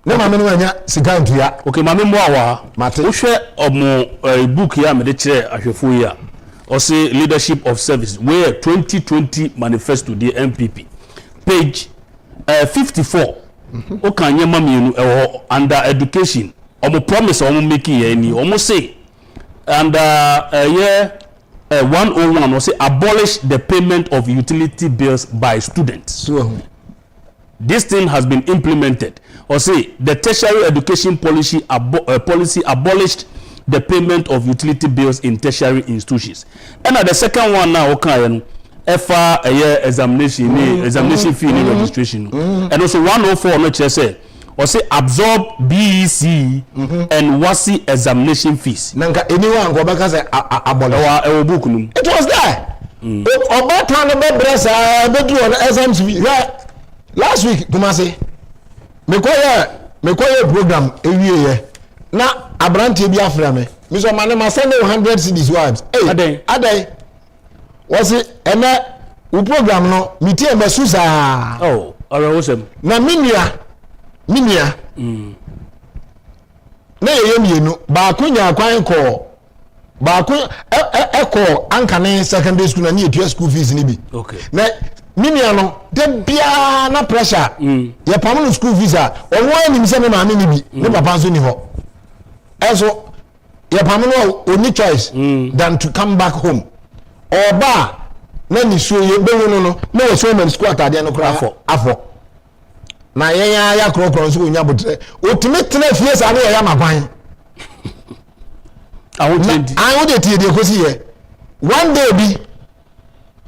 ne ma me no anya sika ntua okay ma me mo awa mate wo hwe omo book ya me de kire ahwefo yi a o say leadership of service where 2020 manifesto the MPP page 54 o kan yema mienu under education omo promise omo making here ni omo say and 101 was say abolish the payment of utility bills by students. So this thing has been implemented. Or say the tertiary education policy abolished the payment of utility bills in tertiary institutions. And the second one now okay FA examination fee and registration. And also 104 no say or say absorb BEC and WASI examination fees. Nanka anyone go back as a book. It was there. About time about dress do on exams last week Kumasi me koye program ewie na abrantie bi afra me so mane ma send 100 cedis wives adai was it ena u program no metie me susa oh awesome na minia na ye mienu ba kunya kwan ko ba ku eko ankane secondary school na ni etua school fees ni bi okay na minia no de bia na pressure ye pam no school fees a onwo anim se me ma me ni bi ne papa so ni ho eso ye pam no oni choice than to come back home oba na ni so ye be no no na we so man school atade no kra afọ na ye ya krokro so onya botre otime tena fie sa na ye ya makwan I would tie de kosi ye one day bi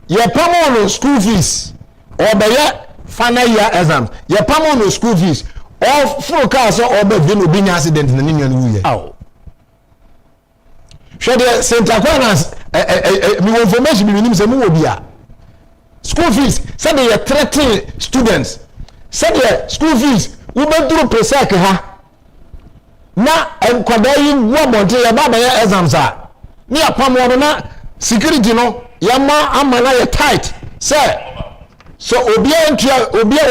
ye pam no school fees or be ye final year exams ye pam no school fees or full car so or be no bi accident na ninu no ye aw shey de center corners me information bi nim say me wo bia school fees say they threaten students said the school fees we went through presec ha na enkwada yi wo monte ya baba ya exams a ni apam wo na security no ya ma amana ya tight say so obia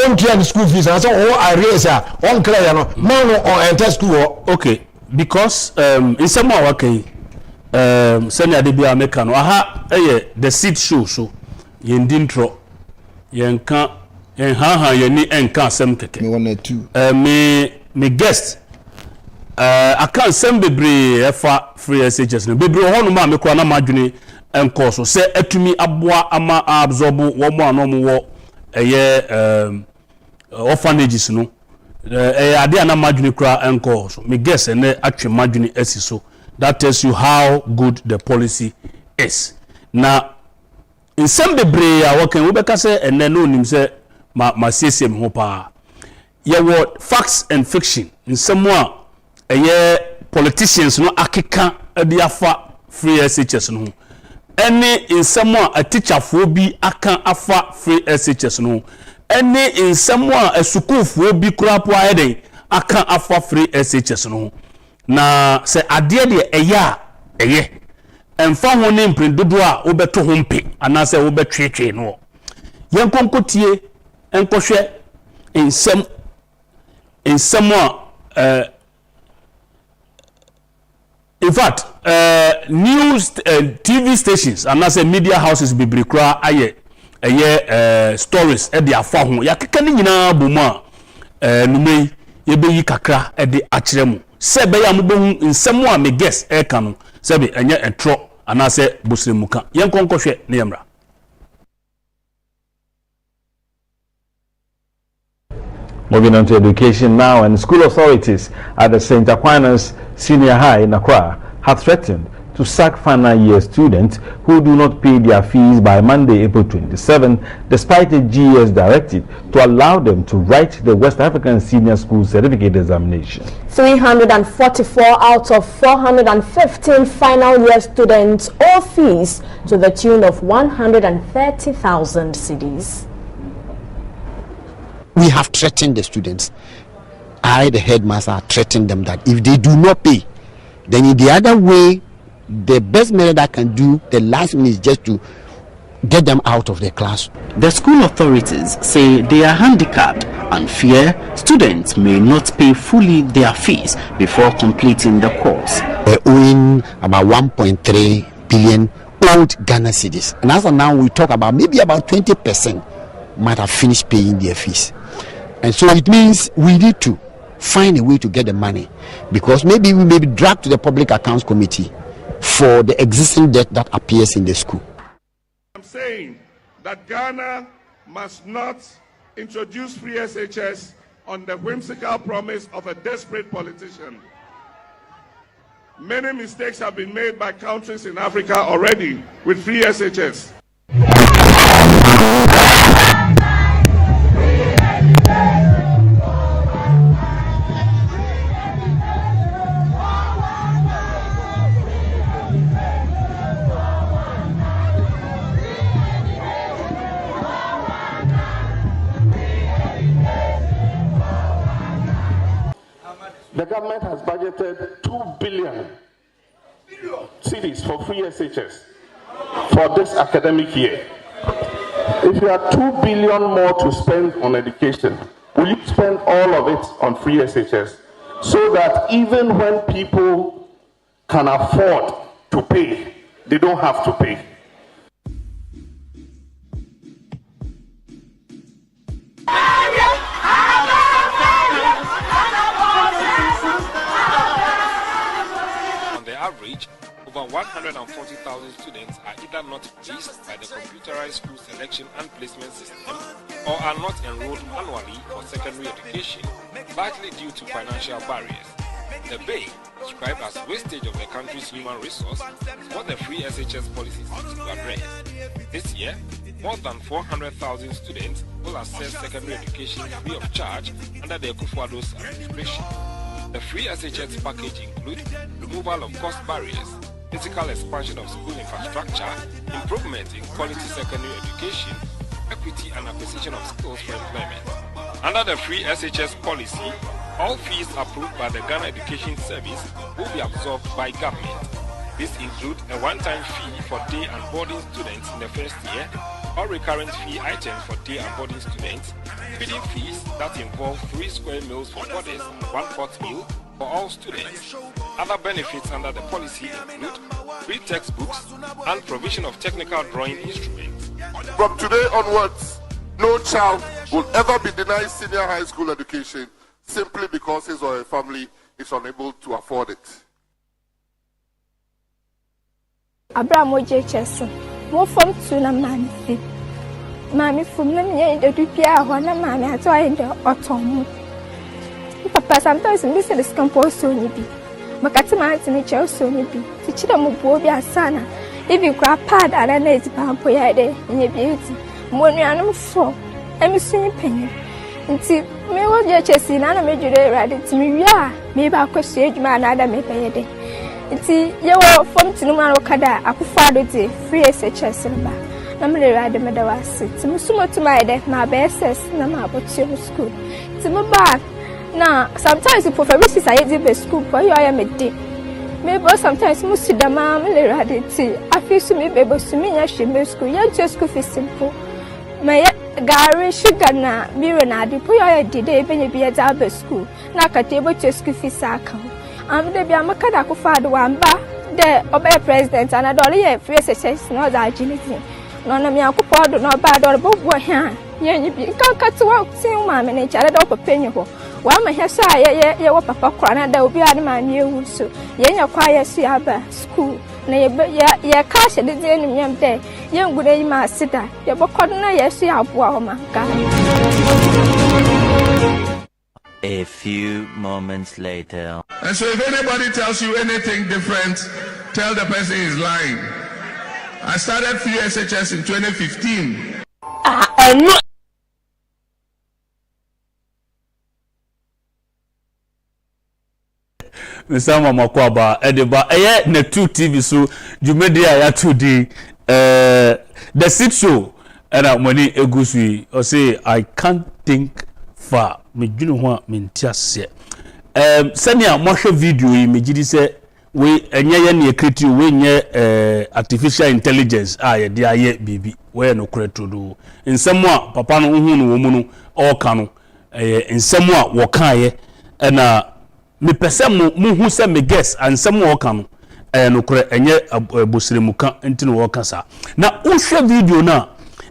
ontua the school fees and so arrears a on clear ya no man on enter school. Okay, because in some way senior de bia meka no aha the seat show so yen dintro yen ka en ha yeni enka asem keke me one two me guest aka asem bebre efa free SHS no bebre ho no ma me kwa na madwene enko so se atumi aboa ama absorb wo mo anom wo orphanages no ade ana madwene kura enko so me guess ene atwe madwene asi so. That tells you how good the policy is. Now, in some degree, we can say, and then no name say, my CCM hopa. Yeah, what facts and fiction in some way, politicians no akeka the afa free SHS no. Any in some way a teacher phobi akan afa free SHS no. Any in some way a school phobi kurapo eden akan afa free SHS no. Na se ade de eye emfa ho ne mprendodo a obeto ho mpe ana se obetwetwe no yenkonkotie enkohwe ensem in fact news TV stations ana se media houses bibrekra aye stories e de afa ho yakeka ni nyina bomu a numei yebeyi kakra e de akyeremu sebe ya mubohu nsemu a me guess e ka no sebe enye entro anase busremuka yenkonkohwe ne yamra. Moving on to education now, and school authorities at the St. Aquinas Senior High in Accra have threatened to sack final year students who do not pay their fees by Monday, April 27, despite a GS directive to allow them to write the West African Senior School Certificate Examination. 344 out of 415 final year students owe fees to the tune of 130,000 cedis. We have threatened the students. I, the headmaster, threatened them that if they do not pay, then in the other way, the best method I can do, the last minute, is just to get them out of the class. The school authorities say they are handicapped and fear students may not pay fully their fees before completing the course. We're owing about 1.3 billion old Ghana cedis. And as of now, we talk about maybe about 20% might have finished paying their fees. And so it means we need to find a way to get the money, because maybe we may be dragged to the Public Accounts Committee for the existing debt that appears in the school. I'm saying that Ghana must not introduce free SHS on the whimsical promise of a desperate politician. Many mistakes have been made by countries in Africa already with free SHS. The government has budgeted 2 billion cedis for free SHS for this academic year. If you have 2 billion more to spend on education, will you spend all of it on free SHS so that even when people can afford to pay, they don't have to pay? Average, over 140,000 students are either not placed by the computerized school selection and placement system or are not enrolled manually for secondary education, largely due to financial barriers. The bay, described as wastage of the country's human resource, is what the free SHS policy seeks to address. This year, more than 400,000 students will access secondary education free of charge under the akufo-addo administration. The free SHS package includes removal of cost barriers, physical expansion of school infrastructure, improvement in quality secondary education, equity and acquisition of skills for employment. Under the free SHS policy, all fees approved by the Ghana Education Service will be absorbed by government. This includes a one-time fee for day and boarding students in the first year, or recurrent fee items for day and boarding students, feeding fees that involve 3 square meals for boarders and 1 pot meal for all students. Other benefits under the policy include free textbooks and provision of technical drawing instruments. From today onwards, no child will ever be denied senior high school education simply because his or her family is unable to afford it. Abraham Ojecheson, more from Tuna Mammy. Mammy from them, the Dupia, one of Mammy, I told in the autumn. Papa sometimes listen to this composed Sony B. Macatama and Michel Sony B. Teach them Bobia Sana. If you grab pad at a native Pampoyade in your beauty, more than 4, I'm a swinging penny. Until me was your chest in an major ready to me, maybe I could say my another may pay a day. Until you were from Tinumano Kada, akufo-addo, free SHS. Namely, rather, Madawasi, to Musumo to my death, my best says, Namabo to school. To my back. Now, sometimes the professors I did the school, for you I am a day. Maybe sometimes most of the mammy ready tea. I feel to me, baby, to me, I should be school, young just school is simple. My Gary sugar na, Miranadi, put your day, when you be at our school. Now, a table to school fees account. I'm the Biamakadako father one bar, there, obey president, and a dollar free SHS, not agility. None of me akufo-addo, no bad or both were here. You can't cut to work, see, mamma, and each other up a penny. Well, my hair say, ye were papa crying, there will be out of my new so. Ye, your quiet see our school. Nay, ye cash at the end of day. Young good aim, my sitter. Your book, yes, see our woman. A few moments later. And so if anybody tells you anything different, tell the person he's lying. I started free SHS in 2015. Mr. Mama Kwaba, Edeba, na 2 TV so Jumedia ya 2D. The 6 show, and money egusui, or say, I can't think far. Me junu ho mentia se. Senia mohwe video yi me gidi se we enye ye na create we nye artificial intelligence ye de aye bibi we no create do. Nsemu a papa no hu no wo mu no o ka no nsemu a wo kan ye na me pese mu hu se me guess ansemu o ka no no kure enye bosiremu kan ntino wo ka sa. Na uhwe video na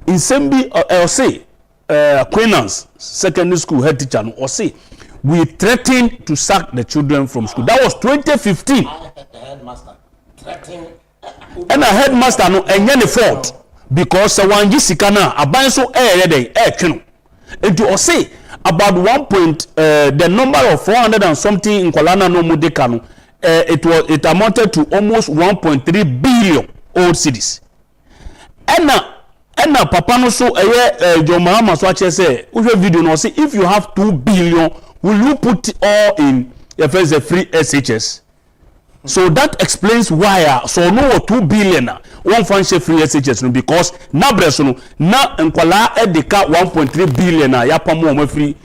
nsembi o say Aquinas secondary school head teacher no or say we threatened to sack the children from school. That was 2015. Headmaster threatening and a headmaster no enye ne fault because wanji sika na aban so tweno. And to say about the number of 400 and something in Kolana no mudeka no it amounted to almost 1.3 billion old cedis. And now papa no so John Mahama so ache say we video no say if you have 2 billion will you put it all in your first free SHS? So that explains why so no 2 billion one function free SHS no because na breso no na nkwala edeka 1.3 billion Agyapong mo free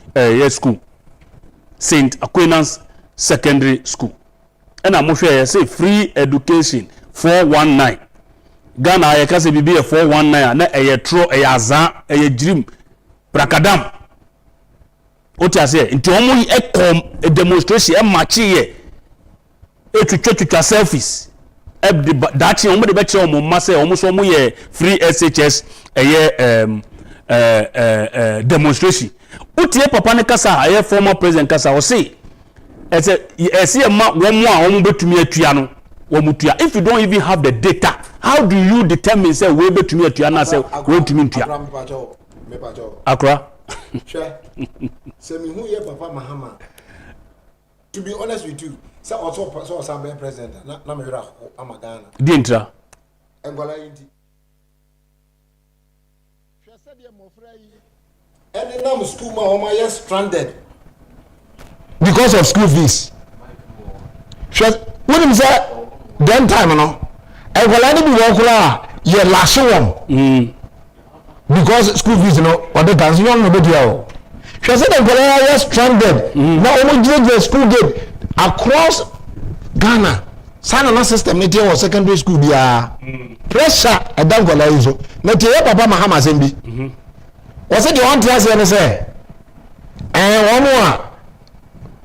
school St. Aquinas Secondary School. And I'm sure say free education 419 Ghana ya kase bibi 419 na tro azan dream prakadam oti ase nti omo ekom demonstration match ye twetwa selfies dachi omo de be che omo mase omo so omo ye free SHS demonstration oti papa ne kasa former president kasa o say ese ma wo mo a omo betumi atua no wo mutua. If you don't even have the data, how do you determine say we betumi atua na say we betumi atua akra say me who ye papa Mahama. To be honest with you, say also so some president na me hira amagana dintra engola yinti hwese de mofra yi any nam school ma homa yes stranded because of school fees. What him say then time no engola ni bi won kura ye lashe won because school fees no or the dance you no be there. she said the Korea was stranded. Now almost the school gate across Ghana. Sana system meeting was secondary school dia. Pressure at that Korea is so. Na tie papa Mahama sembi. Was it the one to say one more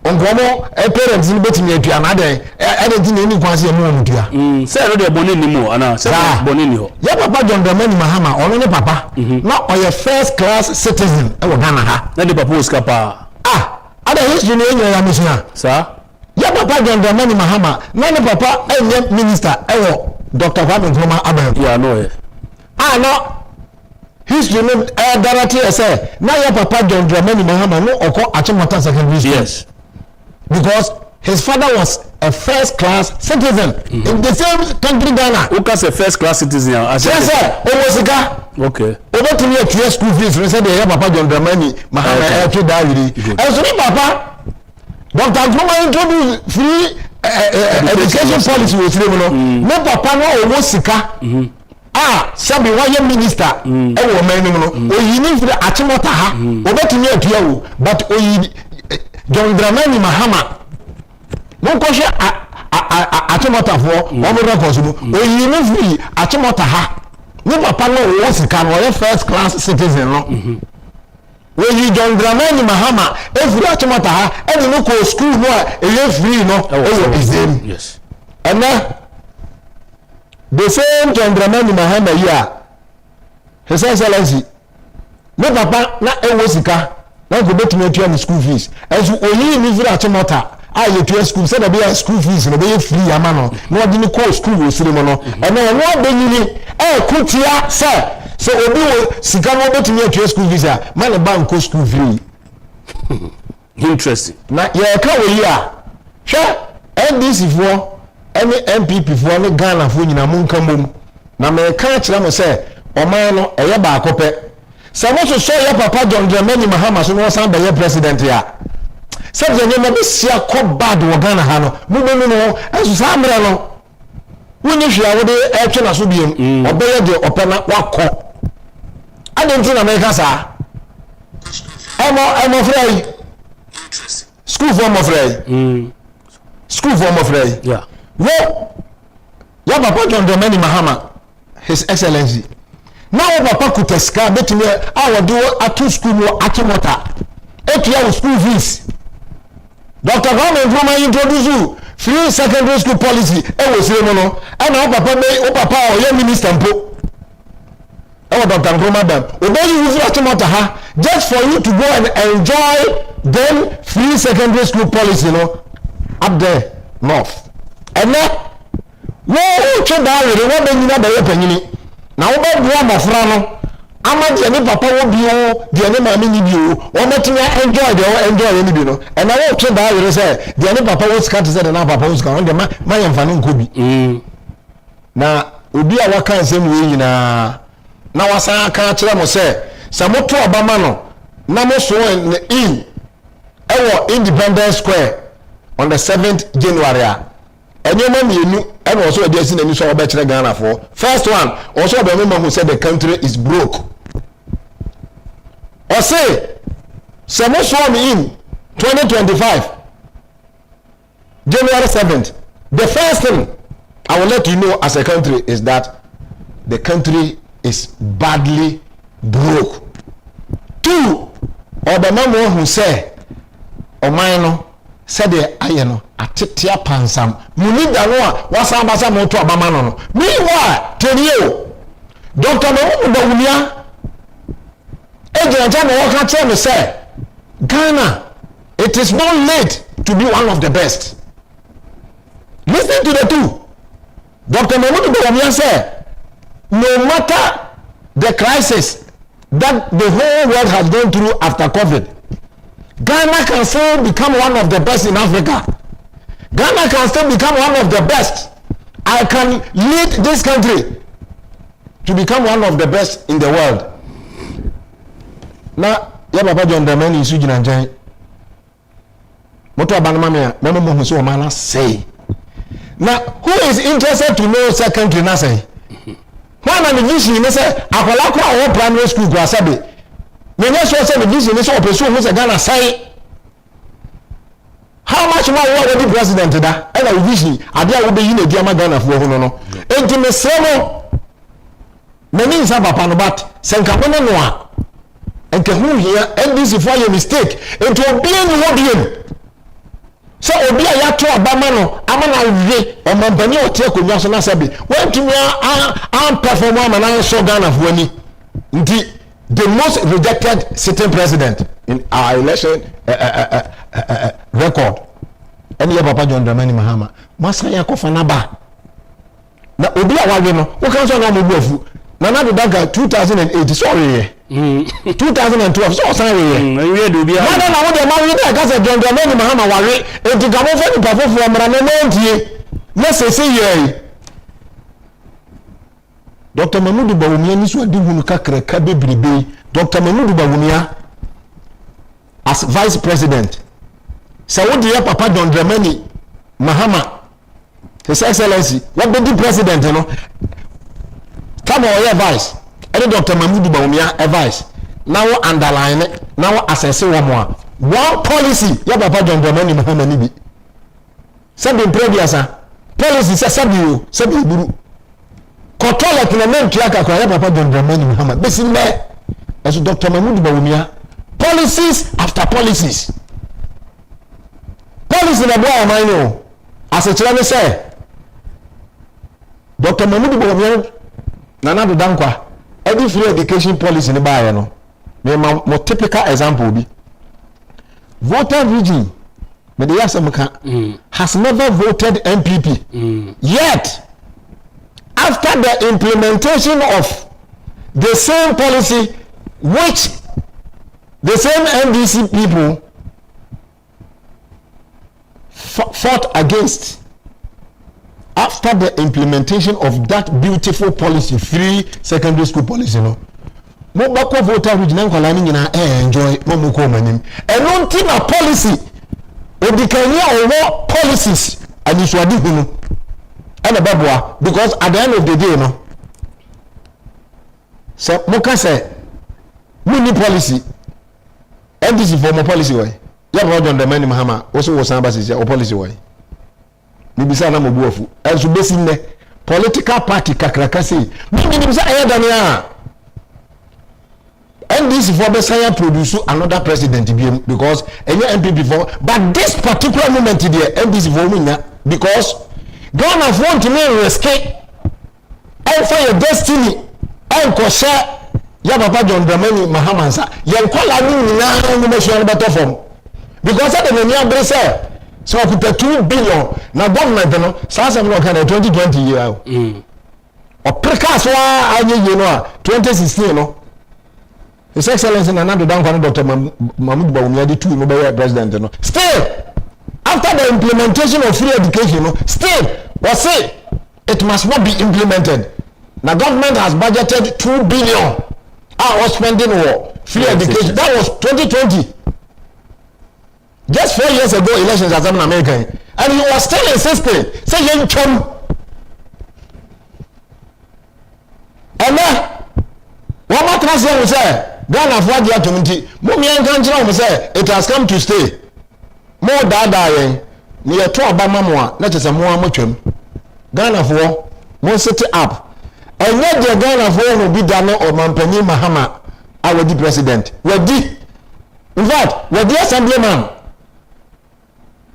onkomo parents ni betimi atua na den edenti na ni kwanse mu omutua say no dey boni ni mu ana say boni ni ho ya papa John Dramani Mahama ono ne papa na oye first class citizen e wo Ghana ha na the papa oskapa ada history ni enyo ya misuna sir ya papa John Dramani Mahama na ne papa enye minister e wo Dr. Kwame Nkrumah Abraham ya no e no history no directly say na ya papa John Dramani Mahama no oko Acheampong secondary school. Yes. Because his father was a first class citizen in the same country Ghana. Who can say first class citizen? Yes, sir. Okay. Over to me at your school fees. We said they have Papa John Dramani Mahama actually died. And so Papa, Dr. Nkrumah introduced free education policy with him. No Papa no almost sika. Sabi why minister e wo man no o yi ni firi Acheampong ha obetumi atua wo but o yi John Dramani Mahama mon ko hwe Acheampong fo o mo record so o yi ni firi Acheampong ha no papa no wo sika no first class citizen no o yi John Dramani Mahama e firi Acheampong ha e no ko school no e ye free no o wo exam. Yes. And the same John Dramani Mahama here, His Excellency, no papa na ewo sika na go betumi atua ni school fees. Ezu oyi ni firi Acheampong a ye tua school say na be school fees no be free ama no. Na odi ni call school wo sire mo no. E na wo benyini kutia say so obi wo sika no betumi atua school fees a man bank ko school free. Interesting. Na ye ka wo yi a hwe NDC for any MPP for any Ghana for nyina munkamom na me ka kire mo say Omane no eye ba akope se mo so ye papa John Dramani Mahama so no san be ye president ya se je nyema be sia ko bad wo Ghana ha no mo no asu sa amre no woni hwia wo de etwe na so biem obeye de opena wakọ adenti na me ka sa emo frey school for mo frey school for mo frey yeah. Well, ya papa John Dramani Mahama, His Excellency. Now papa kuteska betime our do atu school no Acheampong. Etia school fees. Dr. Kwame Nkrumah introduce free secondary school policy. E wo sire mo no. E na papa be o papa o ye minister mpo. E wo Dr. Nkrumah dam. Obeyi use Acheampong ha just for you to go and enjoy them free secondary school policy no up there north. And now, wo che da were wo be nyina ba ye panyini na wo ba bua mofra no ama je ni papa wo bio de ni mama ni bio wo metia enjoy ni bi no and now wo che da were say de ni papa wo sika say na papa wo sika on de ma ye mfa no nkobi na obi a waka nsem we nyina na wasa aka kire mo say sa moto obama no na mo so in ewo Independence Square on the 7th January Enyoma mienu and also dey see na so obekire Ghana for first one also be member who said the country is broke or say some swarm in 2025 January 7th the first thing I will let you know as a country is that the country is badly broke. Two or the member who say Omane no said the ayeno atetia pansam munida no a wasa basa moto abama no meanwhile tenio Dr. Mahmoud Dawunia ejanja na waka tell me say Ghana it is not late to be one of the best. Listen to the two. Dr. Mahmoud Dawunia said no matter the crisis that the whole world has gone through after COVID, Ghana can still become one of the best in Africa. Ghana can still become one of the best. I can lead this country to become one of the best in the world. Now, ya Papa John Dramani isu jina njan. Moto abanama me na mo hu so Omane say. Now, who is interested to know second country na say? One of the vision say akwala kwa primary school go asabe. me no so say the vision is so pursue who say Ghana say how much more we the president da and our vision ade a wo be yi na dia ma Ghana fo ho no enti me se mo me ni nsa papa no but senka mo no a enke hu here NDC for your mistake enti obi ni wo biem so obi a ya to abama no amana we o mampani o tie konwa so na sabi want to perform am na so Ghana fo ani nti the most rejected sitting president in our election record any Papa John Dramani Mahama masaya kofa na ba na obi a wawe no wo kan so na mo buafu na na daga 2008 sorry 2012 so san we do bi na na wo de ma we da ka se John Dramani Mahama wawe etika mo fa ni pafofo mra na ntie na sese ye Dr. Mamudu Bawumia ni so adi hunu kakra ka bebribe Dr. Mamudu Bawumia as vice president so what the Papa John Dramani Mahama His Excellency what be president you know come on your vice any Dr. Mamudu Bawumia advice now underline it now assess one policy ya Papa John Dramani Mahama ni bi sabi previous policy sabi buru control the name tiaka kwa ya Papa John Dramani Mahama besi me as Dr. Mamudu Bawumia policies after policies policy na boy man no as a chile say Dr. Mamudu Bawumia na do dankwa every free education policy ni ba no me mo typical example bi voter region me dey ask has never voted MPP yet after the implementation of the same policy which the same NDC people fought against, after the implementation of that beautiful policy, free secondary school policy, no, mo bako voter region nkwala ni nyina enjoy mo mo ko manim and non team a policy odikanya owo policies and you swadi hunu and ababwa because at the end of the day no so mo ka say muni policy NDC for my policy way ya John Dramani Mahama also was ambassador or policy way ni bisa na mo buafu enso besi ne political party kakraka say ni bisa ayadania NDC for Besaya produce another president because any MPP for but this particular moment there NDC for me because Ghana want to risk and for your destiny and koshe ya Papa John Dramani Mahama sa yen kwala ni na no measure better form because at the near say so I put 2 billion na government no sa say no can 2020 year o precast wa anye you know 2016 no His Excellency Nana Dankwa Dr. Mamudu Bawumia di 2 no be president no still after the implementation of free education no still was say it must not be implemented. The government has budgeted 2 billion was spending for free education. That was 2020. Just 4 years ago, elections as an American, and he was still insisting, say young chum. And then, what more can we say? Ghana for the community. Mummy and Kanjira will say it has come to stay. More dada near to Obama, not as a more muchum. Ghana for more city up. And yet the Ghana for will be done or Mampani Mahama, our the president. We're the in fact, we're the assemblyman.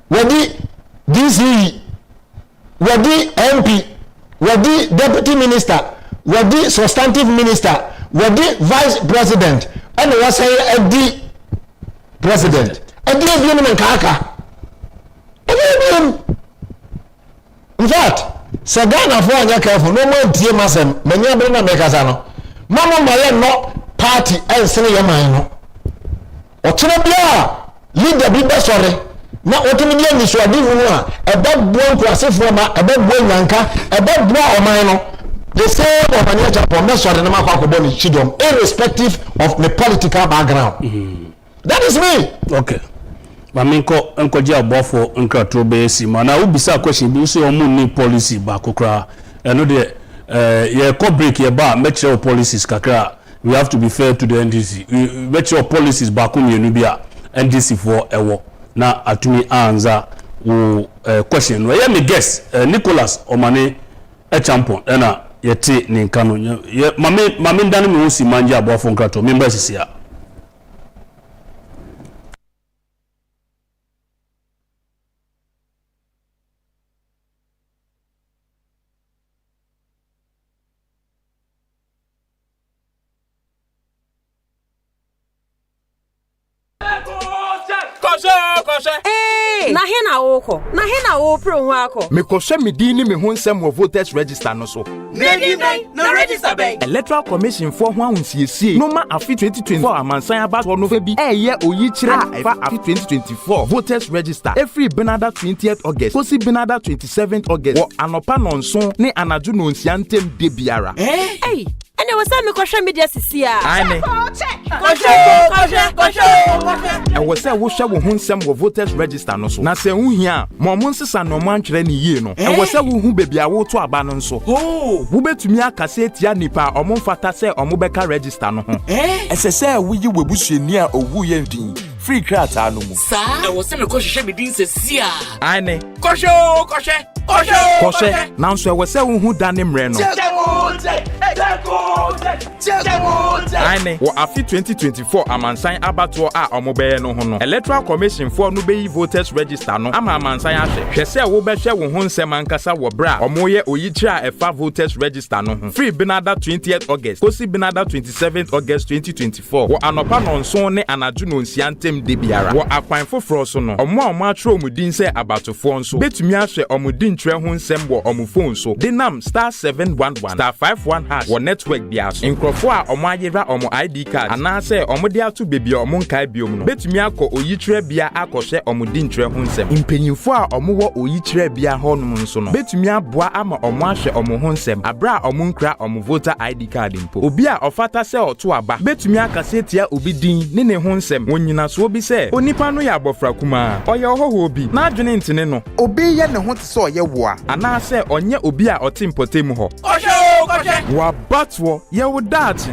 We're the DC, we're the MP, we're the deputy minister, we're the substantive minister, we're the vice president, and we're saying the president. And the Kaka. In fact, Sagana for anya careful, no more dear Massam, Mania Brena Mekazano. Mama Maya no party and say your mind. Or Chinabia, lead the big sorry. Now, ultimately, you are doing about one class from about one yanka, about Omane. The same of an Agyapong, that's what the Namakaboni Chidom, irrespective of the political background. That is me. Okay. Maminko enkoje abofo nkratro be si ma na ubisa question bi so omu ni policy ba kokra eno de ye ko break ye ba me kire policies kakra we have to be fair to the NDC. We make your policies back on Yenubia NDC for ewo. Na atumi answer wo question. We me guess Nicholas Omane Acheampong na yete ne nka no. Mame ndane me wo si manje abofo nkrato. Member sisia. Na hena woko na hena wo pro ho akọ me kohwe me din ni me ho nsem wo voters register no so na register bay Electoral Commission for ho ahonsiesie no ma afi 2024 amansan abato no fa bi eye oyi kire afa afi 2024 voters register every Benada 20th August kosi Benada 27th August wo anopa nonso ne anaju no nsiantem de biara Ene wo say me kohwe media sisia ane kohwe e wo say wo hwe wo ho nsem wo voters register no so na se hu hia mo nsesa no mo antwere ne yie no e wo say wo hu bebia wo to aba no nso wo betumi akase etia nipa omo mfata se omo beka register no ho ese se wo yi webusuani a owu ye ndin free krata no mu sa e wo say me kohwe me din sisia ane kohwe na nso e wo say wo hu dane mre no ane wo afi 2024 amansan abato a omo be no ho no Electoral Commission for no be voters register no ama amansan ahwe hwese wo be hwe wo ho nsem ankasa wo bra omo ye oyichira efa voters register no ho free Benada 20th August kosi Benada 27th August 2024 wo anopa nonso ne anaju no nsiantem de biara wo akwan foforo so no omo atro omudin se abatofo nso betumi ahwe omudin tire ho nsem wo omo phone so de nam *711 *51# wo network bia so nkrofo a omo ayera omo ID card anase omo de ato bebi omo nkai biom no betumi akọ oyichire bia akọhwe omo din tire ho nsem impanyimfo a omo wo oyichire bia honum nso no betumi aboa ama omo ahwe omo ho nsem abra omo nkra omo voter ID card mpo obi a ofata se oto aba betumi akase tia obi din ne ho nsem wonyina so obi se onipa no ya abofra kuma oye ohoho obi na adwene ntene no obi ye ne ho tse oye woa anase onye obi a otimpotem ho wa batwo ye wodachi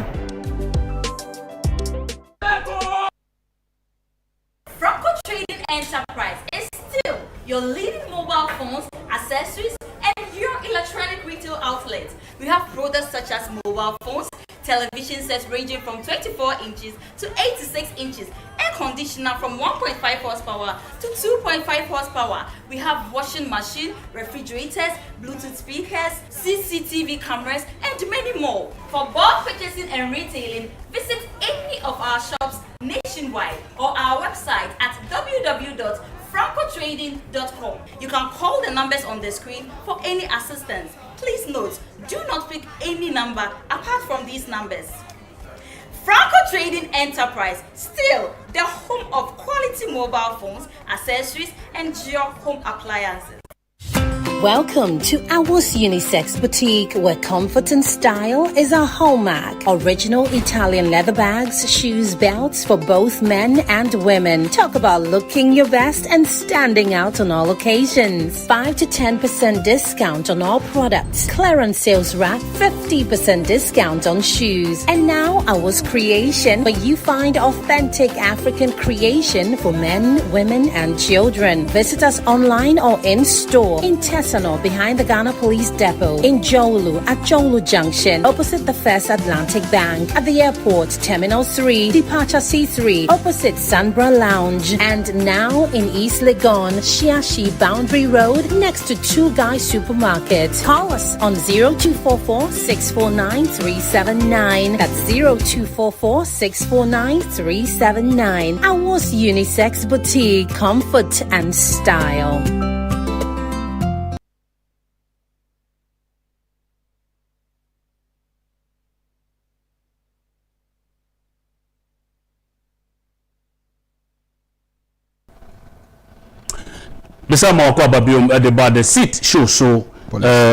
Franco Trading Enterprise is still your leading mobile phones, accessories, and your electronic retail outlet. We have products such as mobile phones, television sets ranging from 24 inches to 86 inches, air conditioner from 1.5 horsepower to 2.5 horsepower. We have washing machine, refrigerators, Bluetooth speakers, CCTV cameras, and many more. For bulk purchasing and retailing, visit any of our shops nationwide or our website at www.francotrading.com. You can call the numbers on the screen for any assistance. Please note, do not pick any number apart from these numbers. Franco Trading Enterprise, still the home of quality mobile phones, accessories, and your home appliances. Welcome to Awos Unisex Boutique, where comfort and style is our hallmark. Original Italian leather bags, shoes, belts for both men and women. Talk about looking your best and standing out on all occasions. 5 to 10% discount on all products. Clearance sales rack, 50% discount on shoes. And now Awos Creation, where you find authentic African creation for men, women, and children. Visit us online or in store. In behind the Ghana Police Depot, in Jolu at Jolu Junction, opposite the First Atlantic Bank, at the airport, Terminal 3, Departure C3, opposite Sunbra Lounge, and now in East Legon, Shiashi Boundary Road, next to Two Guys Supermarket. Call us on 0244 649 379. That's 0244 649 379. Awos Unisex Boutique, comfort and style. Bisa ma kwa babiom at the seat show so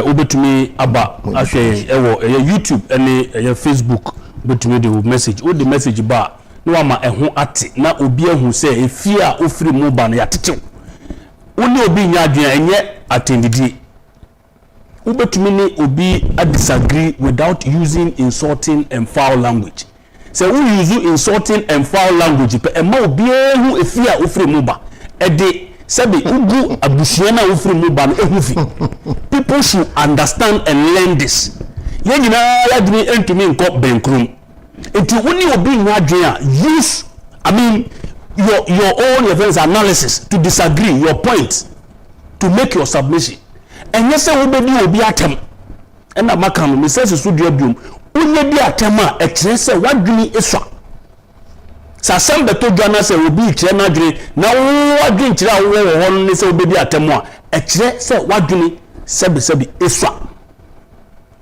ubetumi aba ahwe ewo YouTube ene Facebook ubetumi de message o the message ba no ama eho ate na obi ehu se efi a ofiri mu ba no yatetew oni obi nya adwen enye atendidi ubetumi ni obi disagree without using insulting and foul language say we use insulting and foul language pe e ma obi ehu efia ofre mu ba e de sabi ugu abusuana ofre mu ba no ehu fi. People should understand and learn this. Ye nyina ya dini entumi nko benkrum. Enti woni obi nwadwen a use your own events analysis to disagree your point to make your submission. And yes, we be obi atem. And na makam me say so dua biom. Unye di atem a e kire say wadwini eswa. Sa sem beto dwana say obi kire na dwene na wadwin kire a wo ho ne say obi di atem a e kire say wadwini sebi eswa.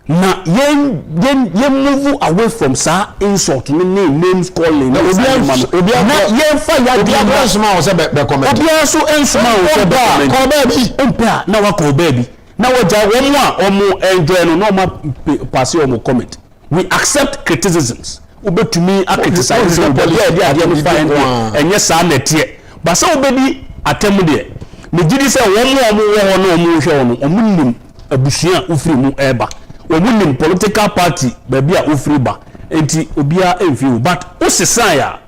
Na yen move away from sa insult names calling. Obi fa ya obi ansoma o say be comment. Obi aso ansoma o say be comment. Ko baby ompa na wa ko baby. Na waja womu a omo enjoy no ma pass your comment. We accept criticisms. Obetumi a criticize somebody dey no fine enye sa na tie. Ba say obebi atemu de. Me gidi say womu wo ho no omo hwe no omo nim abusua ofiri mu eba. Omunim political party baby a ofri ba enti obia enfiu but osesa ya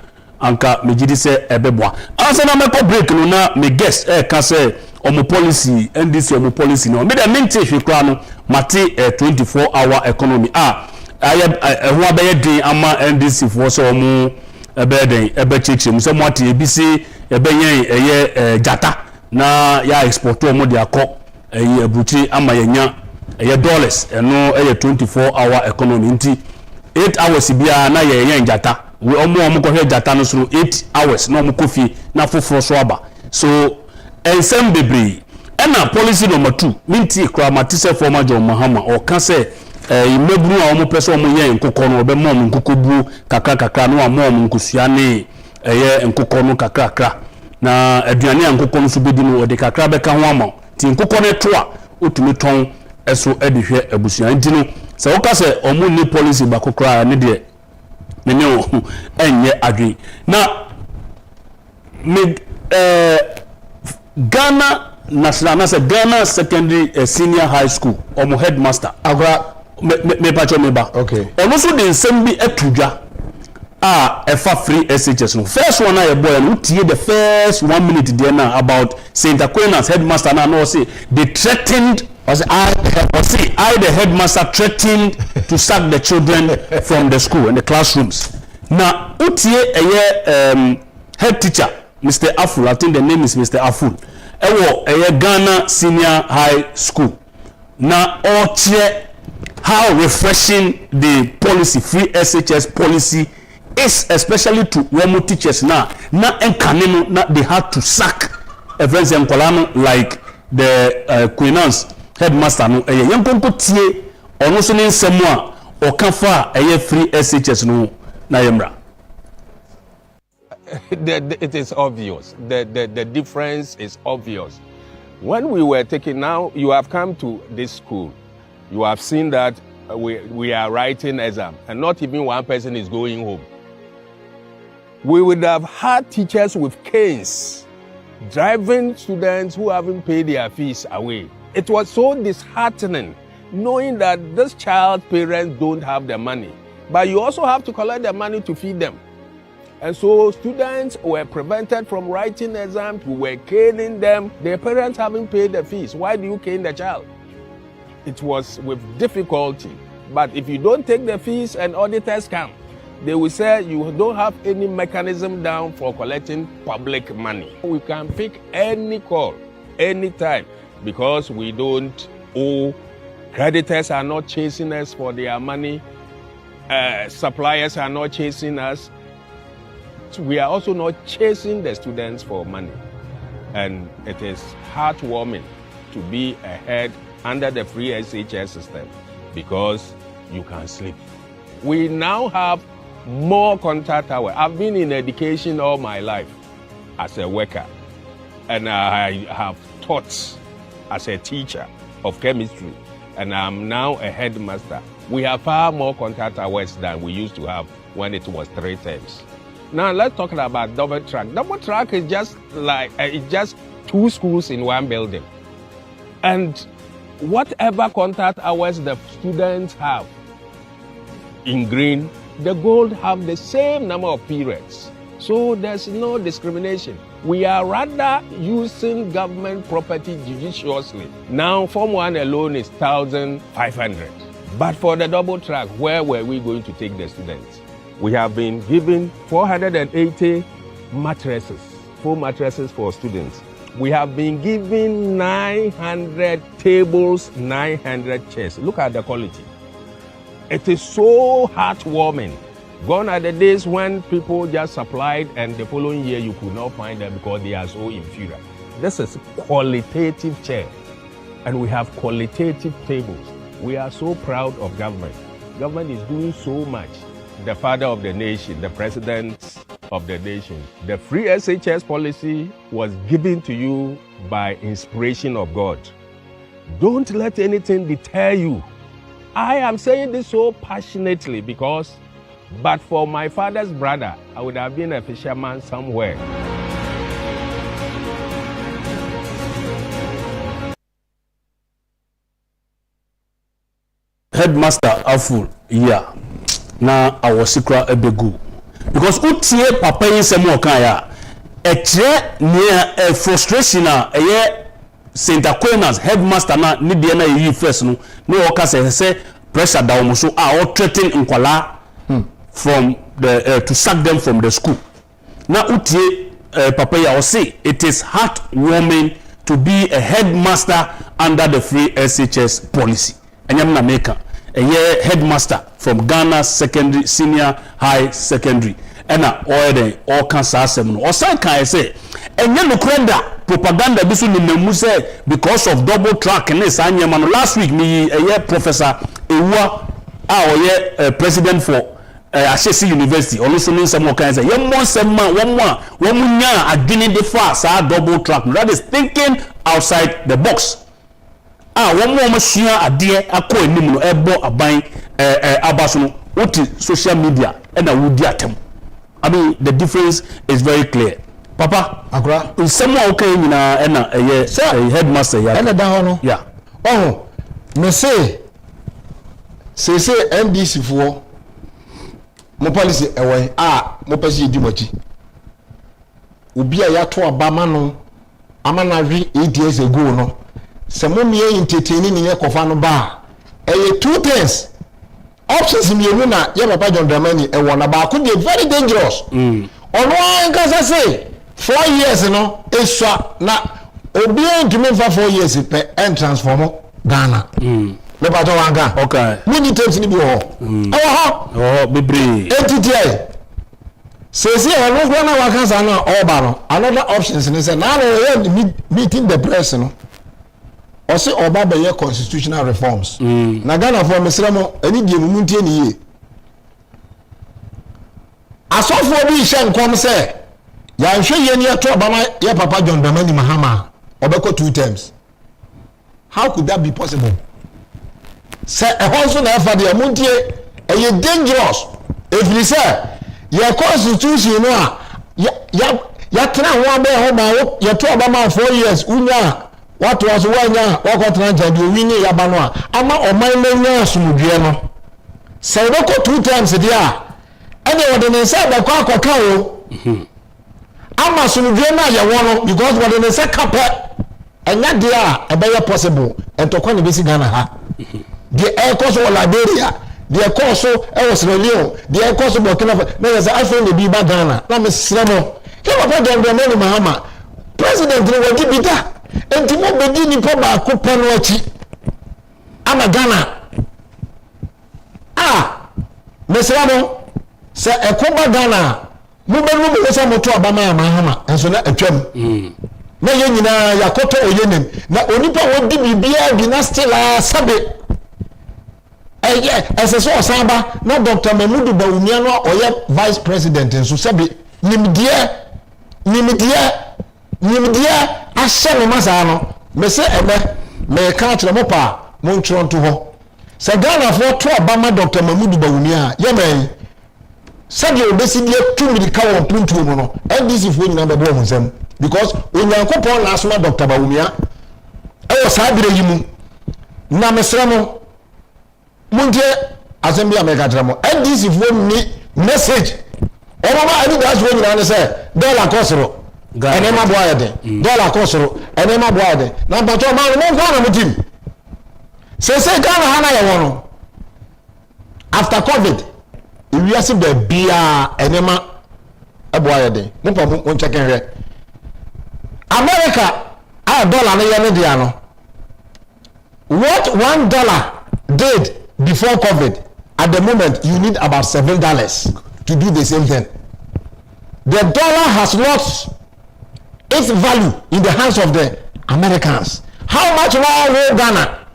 anka megidi se ebeboa asa na meko break no na me guest ka se omo policy ndc omo policy no me da mente hwekra no mate 24-hour economy ho abaye din ama ndc for so omo ebeden ebecheche mu se mo ate ebisi ebeyen eye jata na ya export omo de akọ abuchi ama yenya $dollars eno 24-hour economy nti 8 hours bia na ye njata we omo ko hwe jata no so 8 hours na omo kofi na foforo so aba so ensem bebre ena policy number 2 minti kra matise former John Mahama o ka se imebru a omo pese omo ye nkokọ no obe mom nkokobru kakra no amom nkusua ne eye nkokọ no kakra na aduane nkokọ no so bedi no ode kakra beka ho ama ti nkokọ no to a otumi ton eso edihwe abusuan ntino se woka se omu ni policy bakokra ne de ne o enye adwen na me Ghana National na se Ghana Secondary Senior High School omu headmaster agora me pacho me ba okay ono so de nsem bi atudwa efa free SHS no first one na boy no tie the first 1 minute there now about St. Aquinas headmaster na no say they threatened I the headmaster threatened to sack the children from the school and the classrooms. Now utie head teacher Mr. Aful, I think the name is Mr. Aful. Ghana Senior High School. Now how refreshing the policy free SHS policy is, especially to women teachers now enkanino na they had to sack a friends and kolano like the Queen's headmaster no yankonko tie ono so ne nsemu a okafa free SHS no na yemra. It is obvious. The difference is obvious. When we were taking, now you have come to this school, you have seen that we are writing exam and not even one person is going home. We would have had teachers with canes driving students who haven't paid their fees away. It was so disheartening knowing that this child's parents don't have the money, but you also have to collect the money to feed them. And so students were prevented from writing exams, we were caning them. Their parents haven't paid the fees. Why do you cane the child? It was with difficulty. But if you don't take the fees and auditors come, they will say you don't have any mechanism down for collecting public money. We can pick any call, anytime, because we don't owe. Creditors are not chasing us for their money. Suppliers are not chasing us. We are also not chasing the students for money. And it is heartwarming to be ahead under the free SHS system because you can sleep. We now have more contact hours. I've been in education all my life as a worker, and I have taught as a teacher of chemistry, and I'm now a headmaster. We have far more contact hours than we used to have when it was 3 terms. Now let's talk about double track. Double track is just like it's just 2 schools in one building, and whatever contact hours the students have in green the gold have the same number of periods. So there's no discrimination. We are rather using government property judiciously. Now, Form 1 alone is 1,500. But for the double track, where were we going to take the students? We have been given 480 mattresses, 4 mattresses for students. We have been given 900 tables, 900 chairs. Look at the quality. It is so heartwarming. Gone are the days when people just supplied and the following year you could not find them because they are so inferior. This is qualitative chair, and we have qualitative tables. We are so proud of government. Government is doing so much. The father of the nation, the president of the nation. The free SHS policy was given to you by inspiration of God. Don't let anything deter you. I am saying this so passionately because, but for my father's brother, I would have been a fisherman somewhere. Headmaster Aful, yeah. Na our secret ebegu. Because utie papa yin se mo kan ya. E kire near frustration a St. Aquinas headmaster na ni de na yi first no o ka say pressure da o so a threaten nkwala from the to sack them from the school. Now utie papa ya o say it is heartwarming to be a headmaster under the free SHS policy. Enyam na meka a headmaster from Ghana secondary senior high secondary ena all cancer asem no osan kan say enye no krenda propaganda bisu ni memu say because of double track ne sa nyema no last week me professor Ewua a president for Acheampong University also means some kind say yem one sema one nya adini de fa sa double track that is thinking outside the box. One more machine a dear a coin no ebo aban abasono what social media and a wood atem. I mean the difference is very clear. Papa, Akra, in some okay in a headmaster ya. And down yeah. Oh, me say MDC for mo policy away mo pesi di mochi. Obi a ya to abama no amana wi 8 years ago no. Se mo me entertaining ni kofa no ba. 2 things. Options in you na ya papa John Dramani e wona ba ko dey very dangerous. Ono an ka say 4 years no eswa na obi entumi fa 4 years pe and transform Ghana. Le ba to wanga. Okay. We need to ni bi ho. Oh bebre. Entity. Say ono gwa na waka sa na oba no. Another options ni say na meeting the press no. Ose oba be constitutional reforms. Na Ghana for mesramo ani die mu ntie ni ye. Asofo bi hye nkom se ya hwe ye ni to oba ya papa John Dramani Mahama obeko 2 terms. How could that be possible? Say e honso na fa de mu ntie e dangerous. If you say your constitution no a ya tena ho be ho ba ya to oba ma 4 years unya what was wanya wakotranja di wini yabano a ama oman menya asumdue no say no ko 2 times dia ene wode ne say be kwa akoka o ama asumdue na ye wono because wode ne say kapa enya dia e be possible entokwa ne besi Ghana ha the air course or Liberia the course e was Sierra the course Burkina Faso na say afro ne bi ba Ghana na me sremo ke papa John Dramani Mahama president ne wadi bida enti mo bedi ni po ba ko pano achi ama Ghana mesramo se ekoba Ghana mo be no be se mo to abama ya Mahama enso na atwam na ye nyina yakoto oyenem na onipa wodi bibia bi na still sabe ese so osaba na Dr. Mamudu Bawumia no oye vice president enso sabe nimdie ashe no masa no me se ebe me ka kire mo pa mo ntronto ho se Ghana for to abama Dr. Mamudu Bawumia ye men sabe obesi die tumiri ka won puntu mu no NDC fo nyina be bo mo nsam because onyankopon na asoma Dr. Bawumia e wo sa bire yimu na mesre mo munje assembly America tramo NDC for me message Obama adi that's when you say dollar kosoro enema boya de dollar kosoro enema boya de na bato ma no kwa na mutim say Ghana hana ya wono after COVID we see the bia enema boya de mo pa mo check here America dollar na ye dia no what $1 did before COVID at the moment you need about $7 to do the same thing. The dollar has lost its value in the hands of the Americans. How much more will Ghana?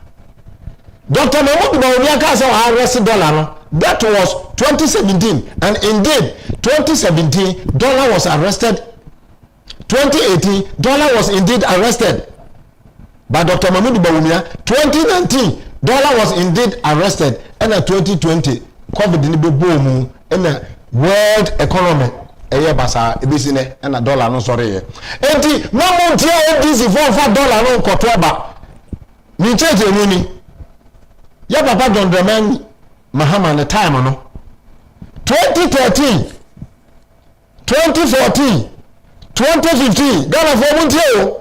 Dr. Mahmoud Bawumia said arrested dollar no? That was 2017 and indeed 2017 dollar was arrested. 2018 dollar was indeed arrested by Dr. Mahmoud Bawumia. 2019 dollar was indeed arrested and 2020 COVID in the boom and the world economy eye basa ebisine and dollar no sorry enti mamu tie this for dollar no kotoba ni cheje nuni ya papa John Dramani Mahama na time no 2013 2014 2015 Ghana for muntie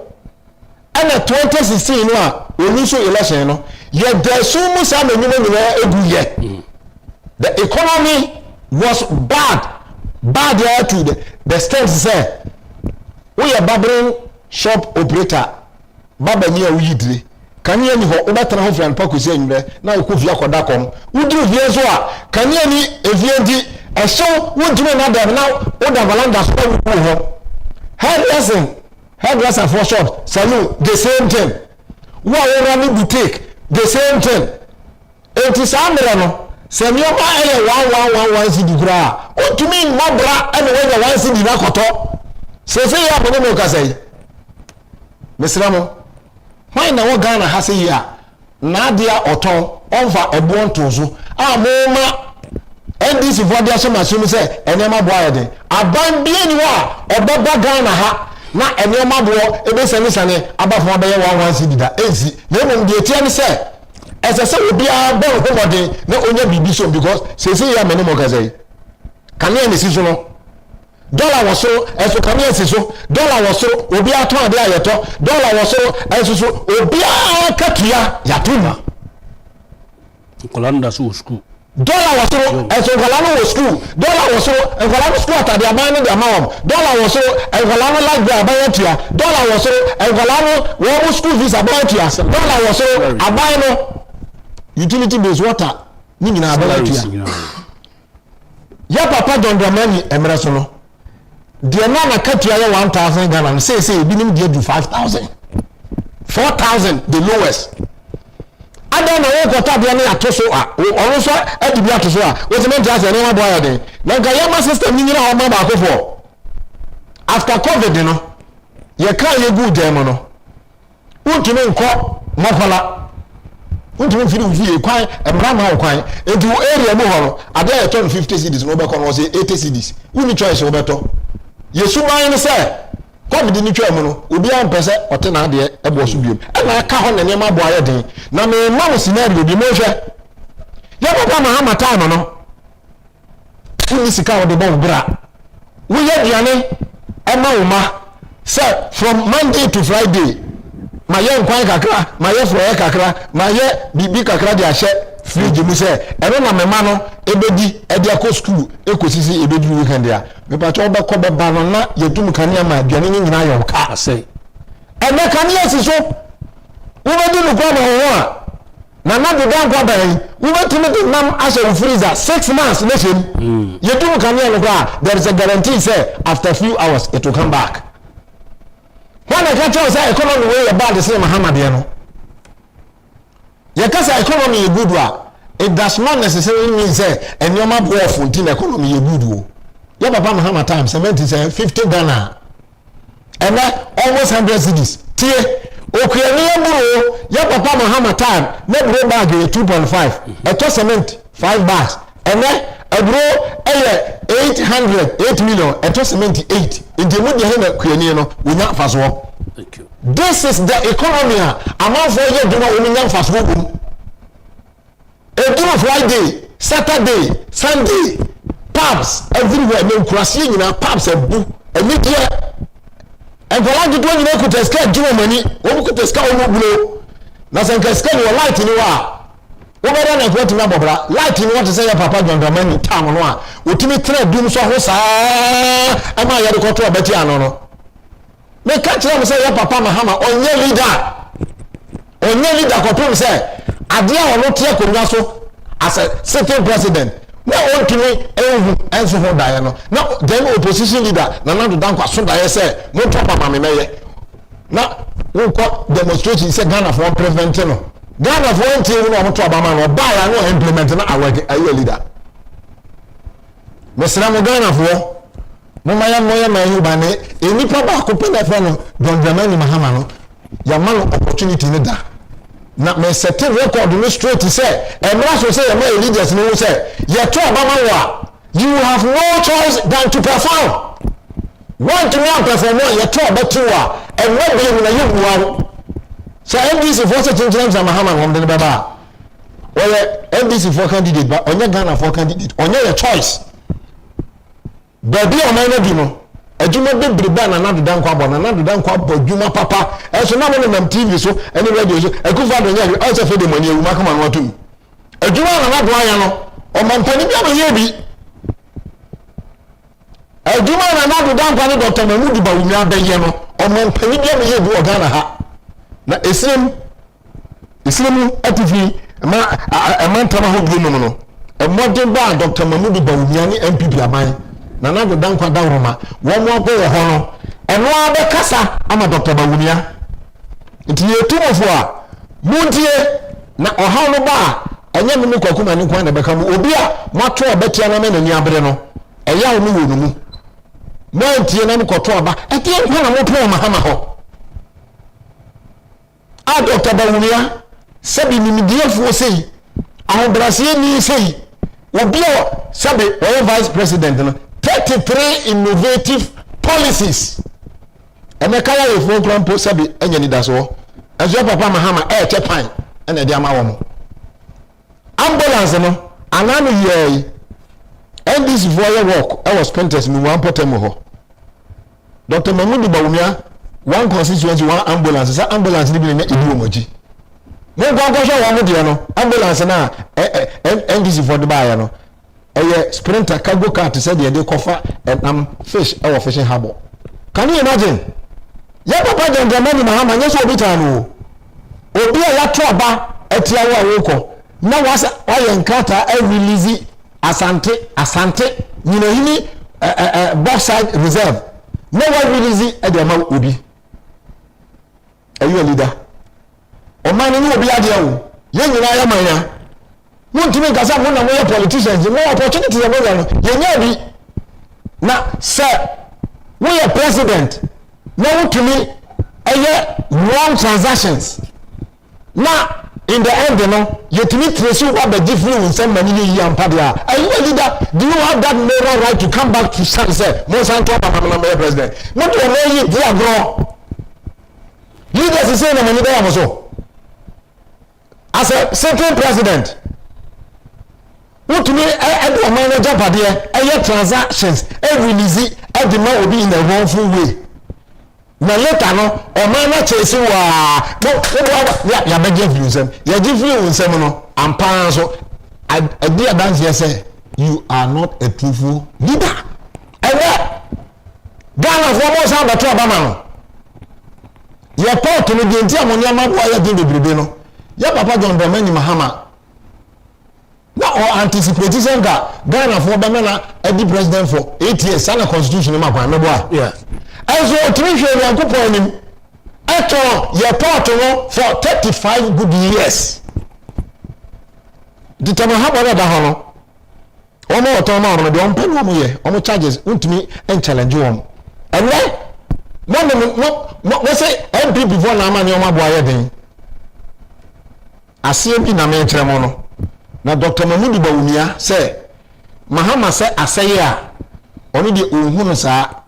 and 2016 no a oniso election no ye desu musa menyume nyina eguye the economy was bad there to the extent say we are barbering shop operator baba ni a uyidire kan ye ni ho obetara ho friend pack say nyure na okofia koda kom uduru vie so a kan ye ni eviendi ehso wuduru na dem na oda valanda so ho hairdresser for shop salon the same thing wa running boutique the same thing enti samira no Semyo ma ele 1111 CD gra o tumi mobra ene we 1 CD na koto se ya bono mo kasai mesramo why na wo Ghana ha se ya na dia oton onfa ebo ntozo amoma NDC for dia so masumi se enema boya de aban bie ni wa obaba Ghana ha na enema bo ebe sane abafo abaye 11 CD da ezi yemo die tie ni se ese se obi a bon homode na onya bibi so because se ya mene mo gazai kan ya nesi so no dollar was so eso kan ya so dollar was so obi a ton ade ayeto dollar was so eso so obi a katua ya tuma kolanda so school dollar was so eso kolanda was school dollar was so kolanda school atade aban de amawom dollar was so kolanda like the aban tia dollar was so kolanda wo school fees aban tia dollar was so aban no utility based water ni nyina abalatu ya papa John Dramani emreso no de na na katua ya 1000 Ghana say ebi nim de do 5000 4000 the lowest ada na wo kota de na atoso a onu so adibi atoso a wo se menti ase na boya de na ga yama system ni nyina ho ma ba akofo after COVID no ye kan ye good dem no untumi nko mokola untumi firi ufie kwan emrama kwan enti area mu horo ade ya turn 50 cedis no be kon wo say 80 cedis uni choice wo beto yesu ban ne say COVID ni twa mu no obi an pese ote na ade ebo so biem e na ka ho na ne ma bo aye den na me ma scenario bi mo hwe ya papa Mahama time no uni sika wo de bo bra wo ye diane e ma wo ma say from Monday to Friday ma ye nkwan kakra ma ye froye kakra ma ye bibi kakra de ahye fridge mu se eno na mema no ebedi e de akọ school ekosisi ebedi weekend ya me pa cho be ko be ba no na yetum kania ma aduane ni nyina yo ka ase ene kania si so wo be di no kwa ma ho a na de dan kwa ba yi wo be tumi de nam ashe freezer 6 months na shem yetum kania no kwa there is a guarantee say after few hours it will come back. When I catch us economy way about the same Muhammad no. Yakasa economy is good wa. It does not necessarily mean say and your map worth in economy is good wo. Your papa Muhammad time 50 Ghana. And almost 100 cedis. Tie okuyani bro your papa Muhammad time na bro bag 2.5. A to cement 5 bags. And a bro 8 million a to cement 8. In the money here okuyani no we not fast work. Thank you. This is the economy. Among for you do not only fast work. A do Friday Saturday, Sunday, pubs everywhere. No kurasi nyina pubs ebu. Emidia. And for like to do you could escape do money, or could escape no blow. Na sanka escape your light in wa. Wo be na ko tima bobra. Light in what to say papa John Dramani town no a. Otimi trade dum so ho saa. Ama ya de ko to abeti ano no. Me catch them say your papa Mahama onye leader. Onye leader ko pem say ade a wono tie konwa so as a sitting president. No one to me and so hold no. Now then opposition leader Nana Dankwa so that say no papa mama meye. Now we got demonstration say Ghana for prevent no. Ghana for one team no to Obama no buy no implement na awake ayo leader. Mesra mo Ghana for mo maya na yuba ne enipa ba ko pe na fa no John Dramani Mahama no ya man opportunity ne da. Na me setting record no straight say emra so say my leaders no say ye to Obama wa you have no choice than to perform. Want to perform ye to betu wa and what be na you wa. So NDC for such James Mahama from the baba. Or NDC for candidate but onye Ghana for candidate onye your choice. Baby Omane di no Ejuma be briba na nadu dan kwa bona nadu dan kwa boduma papa so na mo na TV so any radio so akufo-addo nya o se fede money ewu makama no atum ejuma na nadu anya no o mampani bia me yebi ejuma na nadu dan kwa ni Dr. Mahmoud Bawumia abaye no o mampani bia me yebi o Ghana ha na islam atifi ma ntama ho bi no no e modern ba Dr. Mahmoud Bawumia ni MPP aban na nadu dan kwa dawroma wo mo ko ho no eno abe kasa ama Dr. Bawumia nti yetumofo a muntie na oha no ba enye me kwakuma ni kwa na beka mu obi a mato obetia na me na ni abere no eya wo no wo no mu montie na mkoto aba etie kwa na moto Mahama ho a Dr. Bawumia sabi ni midiefo sei ahobrase ni sei obi a sabi o vice president no 33 innovative policies. Emekaya ye fo krampo sabi enya ni daso. Ezo papa Mahama chepan ena dia ma wo. Ambulance no ananu ye NDC for your work I was printers mi wan potem ho. Dr. Mahmoud Bawumia one constituency one ambulance sa ambulance ni bi na ebi omoji. Mo gwa gwa so wo mo de no ambulance na NDC for the buyer no. A sprinter cargo car to say the cover and fish our fishing harbor. Can you imagine? Ya papa John Dramani Mahama nyeso obi tanu. Obi a yatwa ba etia wa woko. Na wasa wa nkata e release asante nyina hini Boxside reserve. No wa release e de ma obi. Are you a leader? Omane ni obi ade awo. Ye nyina ya manya. Won't make us up when we are politicians, no opportunity no. Now, sir, we are president. Now to me, wrong transactions. Now, in the end, you know, you to me trace what the difference in some money and Padia. Are you a leader? Do you have that moral right to come back to sunset? Monsanto president. What do you mean, dear bro? Leaders is saying the money there also. As a sitting president. What to me, I do a manager padia, transactions, every release, every man will be in the wrongful way. Now later no, or man chasing ya beg you some, ya give you some no, and parents so I dear dance here say you are not a truthful leader. And that Ghana for most have a trouble man. Your part to me the entire money man why you give the no. Ya papa John Dramani Mahama. Now or anticipation Ghana for Bamana the president for 8 years sana constitution ma kwa meboa. Yeah. As you treasure your coupon him at your part for 35 good years. The time how about that hono. Omo otoma no de ompen wo ye omo charges untimi en challenge wo. And then no say MP before na ma ne omo aboa den. Asie bi na me nkyere mo no. Na Dr. Mahmoud Bawumia say Mahama say aseye a oni de ohunu saa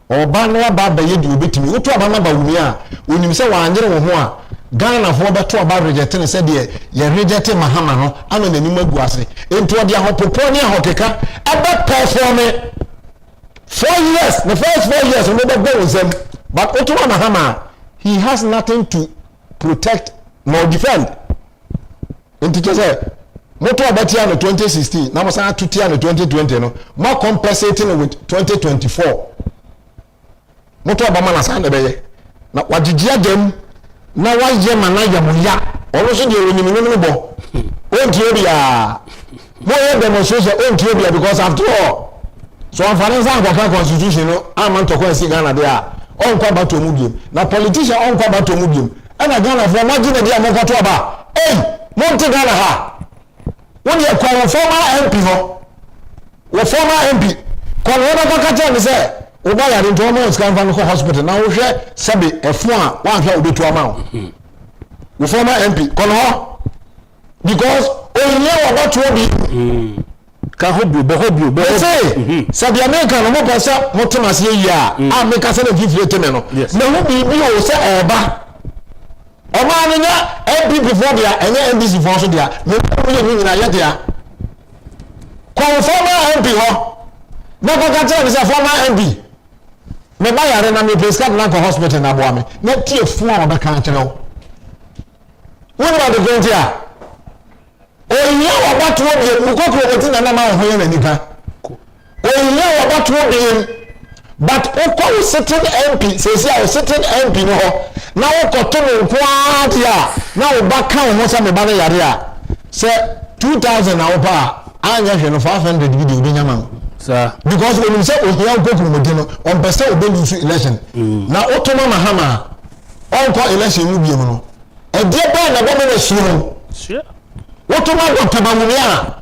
oba no aba ba ye di obetimi woto aba na Bawumia onim say wa anyere wo ho a Ghana for better about rejecting and said, "Ye rejected Mahama, no, I'm in the new Guasi. Into the Hopoponia Hokeka, about performing 4 years, the first 4 years, and never go with them. But Otuma Mahama, he has nothing to protect nor defend. Into the Moto Abatiano 2016, Namasana Tutiano 2020, no, more compensating with 2024. Moto Abamana Sandebe. Now, what did you do? Now, why Yamana Yamuya? Also, you're in the bo. Own Tibia. More demonstration, own Tibia, because after all. So, I'm financing the constitution, I'm on to see Ghana there. On come back to Mubium. Now, politician on come back to Mubium. And I Ghana for Martin and Yamakatoba. Hey, Monte Ghana ha. When you call a former MP, or former MP, call one of the Katan say, Obaya into a man's hospital. Now we share Sabi, a four, one shall be to amount. The former MP, call her because only what will be. Can hope you, but say, Sabi American, no person, Motomas here, I make us a give you a tenor. Yes, no, we will say, Omane MP before there, and NBC for so there. No, former MP, never got is a former MP. Me buy a na me prescribe na ko hospital na boa me. Na tie fu a oba kan kire wo. When about the going here? Oh, yeah, what will be a cocoa na ma ho ye na nika. Oh, yeah, what will be but o sitting MP, says I was sitting MP no. Now o ko to no kwa dia. Now o ba kan mo sa me ba na yare a. Say 2000 na o pa anya hwe no 500 video bi nyama. Sir, because when you say we hear go from Modino, on person will lose election. Now Otoma Mahama, on call election will be no. A dear boy na government show. Sure. Otoma Tabamunia,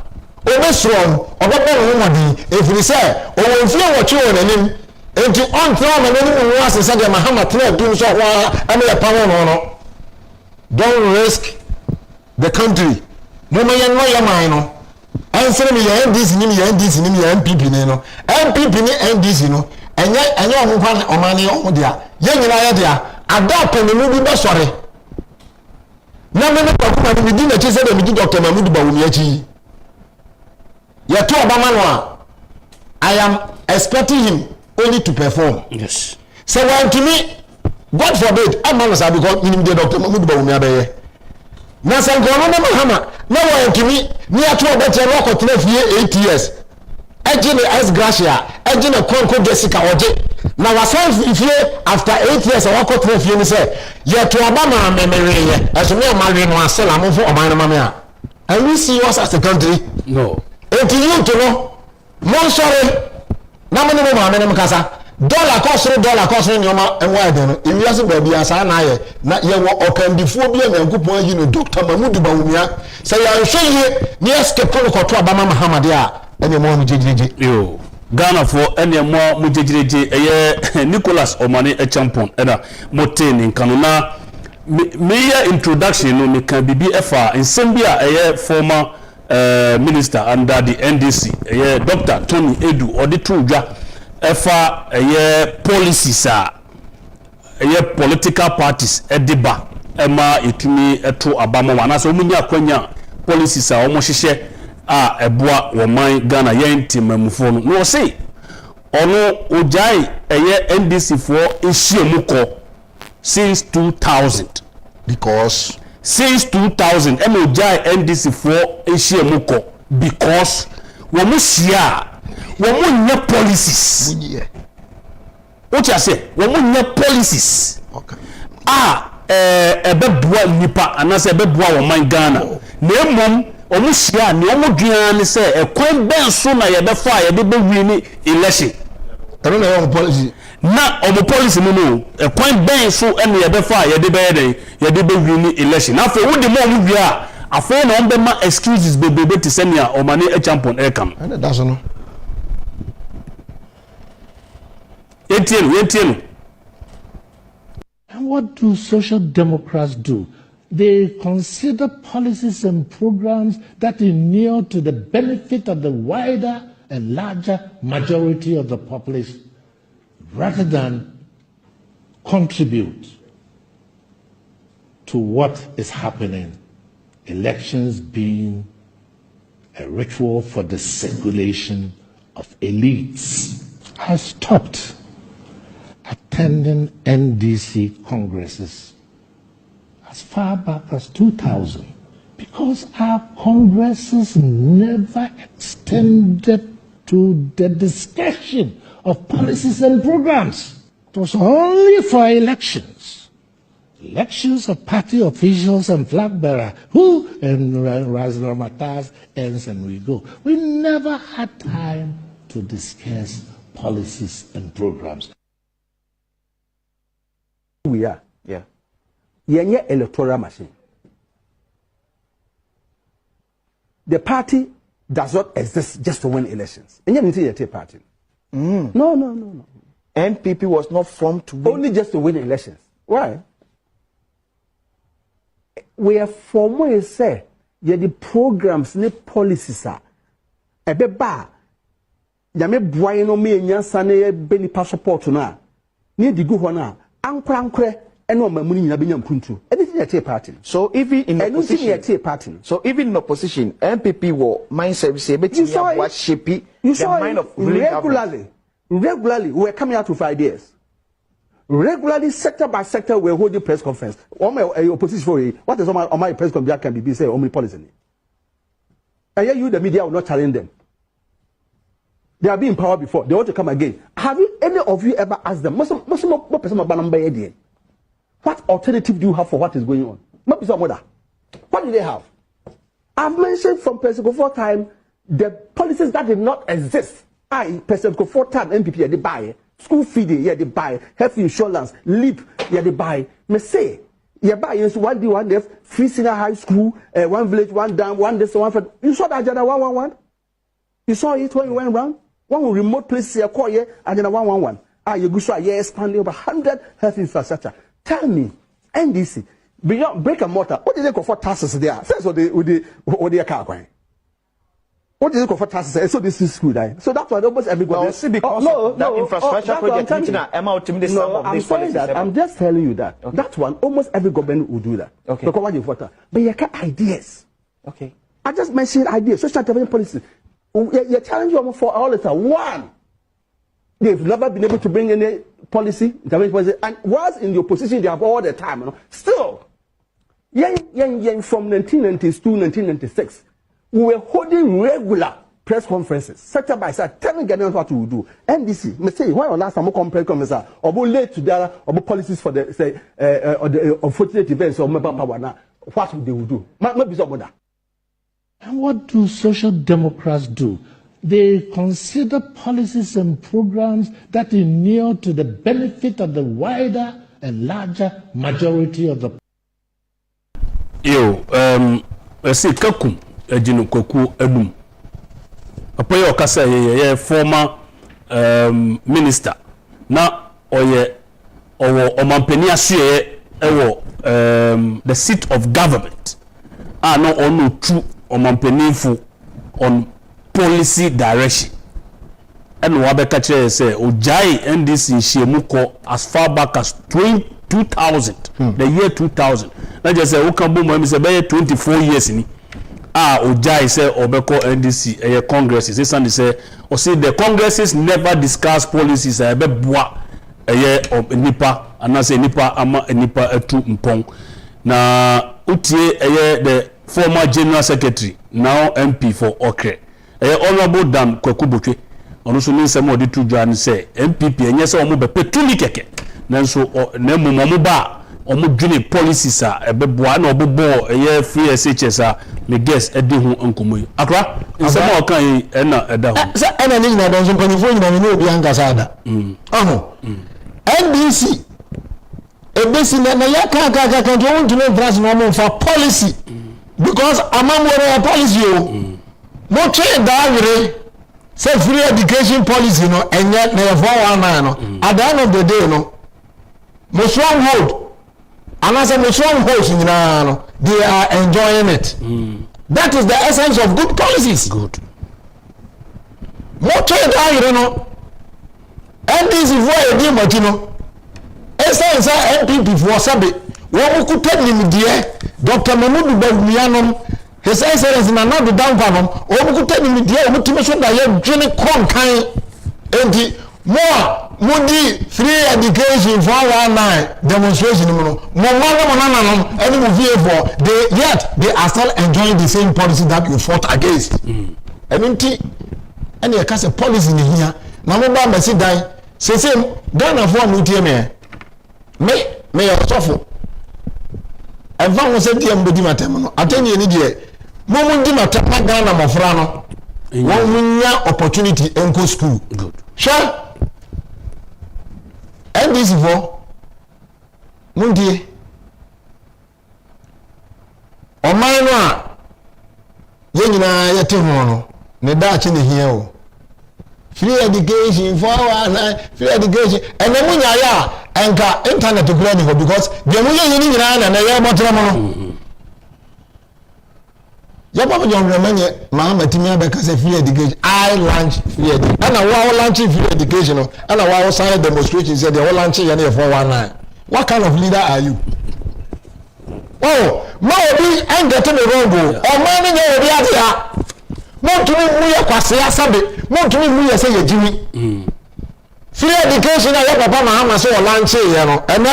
over strong, or what one if we say, or if you what you want and to on from and anyone who has said Mahama clear do so and a power no. Don't risk the country. No man know your mind. Answer me NDC ni NDC ni MPP ni no MPP ni NDC no enye ohun kwa Omane ohun dia ye nyina ye dia adapt ni mu bi be sore na me ko kuma ni di na chi se de mi di Dr. Mahmoud Bawumi achi ye to Obama no a I am expecting him only to perform. Yes. So when to me, God forbid, I'm not saying because him the Dr. Mahmoud Bawumi abeye na sankono na Mahama na wa ntimi ni ato obeche no ko 8 years ejine as gracia ejine konko Jessica oje na wasan fie after 8 years wa ko 3 ni say ye to Obama memereye eso me amare no asela mo fo Oman na mame a are we serious as a country? No. Enti you to no mo sorry na mo no ma me na mkasa dollar cost nyoma enwa de no ewiase ba bia sa na ye na ye wo okandifo bia na nkupon ayi no Dr. Mahmoud Bawumi say ya hwe ye ni escape ko to Obama Muhammad a ene mo mujejeje yo Ghana for ene mo mujejeje eye Nicholas Omane Acheampong eda moteni kanuna me introduction no me kan bibi efa nsembia eye former minister under the NDC eye Dr. Tony Edu odi tudwa efa policies a political parties ediba ema etumi eto abama wana so munya kwanya policies a omo hihye a eboa wo man Ghana yenti mamufo no say ono ojai NDC for ehiemuko since 2000 because since 2000 ema ojai NDC for ehiemuko because wo musia women policies. What you say? Women policies. Okay. Bebua nipa anase bebua wo man Ghana. Na emom omuhia ne omuduan se ekwan ben so na ye befa ye de be win election. Tano na yo policy. Na omo policy no ekwan ben so ene ye befa ye de be win election. Na fe wo de mo omudua afa na on be ma excuses bebebe ti senia Omane Acheampong ekam. And that's no. And what do social democrats do? They consider policies and programs that inure to the benefit of the wider and larger majority of the population rather than contribute to what is happening, elections being a ritual for the circulation of elites. I stopped attending NDC congresses as far back as 2000 because our congresses never extended to the discussion of policies and programs. It was only for elections. Elections of party officials and flag bearer, who and Razramatas ends and we go. We never had time to discuss policies and programs. We are, yeah. Yenye electoral machine. The party does not exist just to win elections. And you party. No. NPP was not formed to win. Only just to win elections. Why? We are forming say the programs, the policies are ebe ba yame boy no me nyansa na be ni passport na ni digu ho na ankra eno mamuni nyina be nyampuntu anything at party. So even in opposition party. So even in opposition NPP were mind service ebetimi what shape the mind of regularly we are coming out with ideas. Regularly, sector by sector, we're holding press conference. Opposition for what is on my press conference can be say only policy. And yet you, the media, will not challenge them. They have been in power before. They want to come again. Have you any of you ever asked them? What alternative do you have for what is going on? What do they have? I've mentioned from President Kofor time the policies that did not exist. President Kofor time NPP they buy. School feeding, yeah, they buy. Health insurance, LEAP, yeah, they buy. Me say, yeah, buy. You one day, one day, free senior high school, one village, one down, one this, one for. You saw that agenda 111? You saw it when you went around? One remote place, here, call yeah, agenda 111. You go so yeah, expanding over 100 health infrastructure. Tell me, NDC, beyond brick and mortar, what did they call for taxes there? Since what they car going? What is it called for taxes? So this is school, right? So that's why almost everybody. Well, see, because that infrastructure project, I'm just telling you that. Okay. That one, almost every government will do that. Okay. Because what you vote, but you got ideas. Okay. I just mentioned ideas. Social intervention policy. You're challenging them for all the time. One, they've never been able to bring any policy, intervention policy, and whilst in the opposition, they have all the time. You know? Still, from 1992, 1996. We were holding regular press conferences, sector by sector, telling Ghanaians what we will do. NDC, me say, why on last time we come press conference, or we late to there, or policies for the say, or the unfortunate events or member power now, what they will do? Maybe some of that. And what do social democrats do? They consider policies and programs that inure to the benefit of the wider and larger majority of the. See, Kakum. Ejinu Koku Edum. Apoye okasa ye former minister. Na oye omampeni asue ewo the seat of government. No onu true omampeni fu on policy direction. And wabeka kire say ojai NDC hyemuko as far back as 2000. The year 2000. Na just say ukambu mo say be 24 years ni. Ojai say Obeko NDC congresses. This and say, or see the congresses never discuss policies. Beboa nipa and I say nipa ama nipa etu mpong. Na utie the former general secretary now MP for Okre. Honorable Dan Kwekubutwe. Ono so mean some odi tu dwan say MPP enye say omo be petuli keke. Nanso na mumu ba omo dwene policies beboa na obobo free SHS me guess edi hu nkomo yi akra nsema okan na eda hu se ena ni na don so konifo nyina me obi angasada NDC ebesi na ya ka to want to know branch no for policy because amamore policy o mo che da say free education policy no enye na 419 no at the end of the day no mo stronghold and as a strong host in they are enjoying it. That is the essence of good policies. Good. More trade, and this is why you do, essence NPP for Sabi. wo ku tanim de Dr. Mamudu Bawumianom His Excellency na not the downpanom wo ku tanim de wo timi so da ye dwene konkan enti Mudi free education for 119 demonstration no any movie for they are still enjoying the same policy that you fought against. I mean any a policy in here na mo ba mesi dan say Ghana for no tie me suffer eva wo say tie mbodi matem no atani ni die mo di matem Ghana mofra no won munya opportunity enko school good sure. And this for Mundi Omane Yenina Yatimono, Nedachi here. Free education for free education, and then Munya and internet to learning because the Munya and the Yamotomo. Yababa John Romania, Mamma Timia because free education. I launch free education. And I was launching free education. And I was signing demonstrations. Said they were launching any 419. What kind of leader are you? Oh, maybe I'm getting the wrong. Or money no be out here. More to me, we are Kwasia Sabi. More to me, we are saying Jimmy. Free education. I have Papa Mahama so launching, you know. And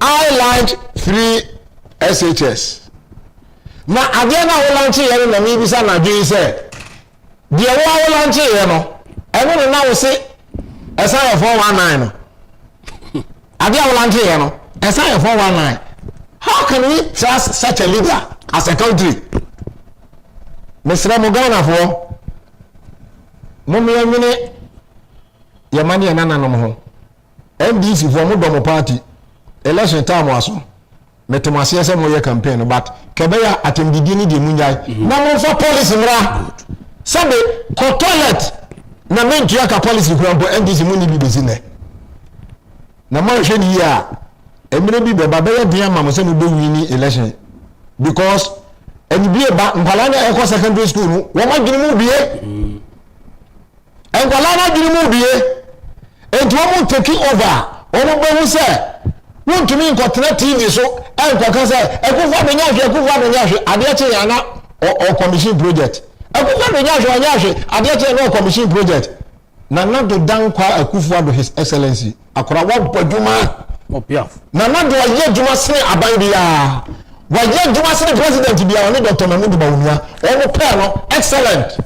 I launched free SHS. Na adiana wo lanche yere na mi bisa na dwen se de wo lanche yere no eno na wo se esa 419 no adia wo lanche yere no esa 419 how can we trust such a leader as a country Mr. Ghana for momi amine ya mani ya nana no ho MDC for mo do mo party election time aso metomasiya se mo ye campaign but kebeya atendidi ni de munyai na mo for policy mra sabe ko toilet na mentua ka policy kurampo NDC muni bi bezine na mo hwe ni ya emire bi beba be ya ma mo se no do wini election because enbi ba nkwala na e ko secondary school no wo ma gini mu bie enkwala na gini mu bie enti wo mo take over wo mo be hu se won to me nkotena TV so enkoka say ekufa me nyahwe ade che yana o commission project ekufa me nyahwe ade che no commission project na do dan kwa akufo-addo His Excellency akora wa boduma opiaf na do ye djuma se aban bia wa ye djuma se president bia oni Dr. Mamudu Bawumia o mo pair no excellent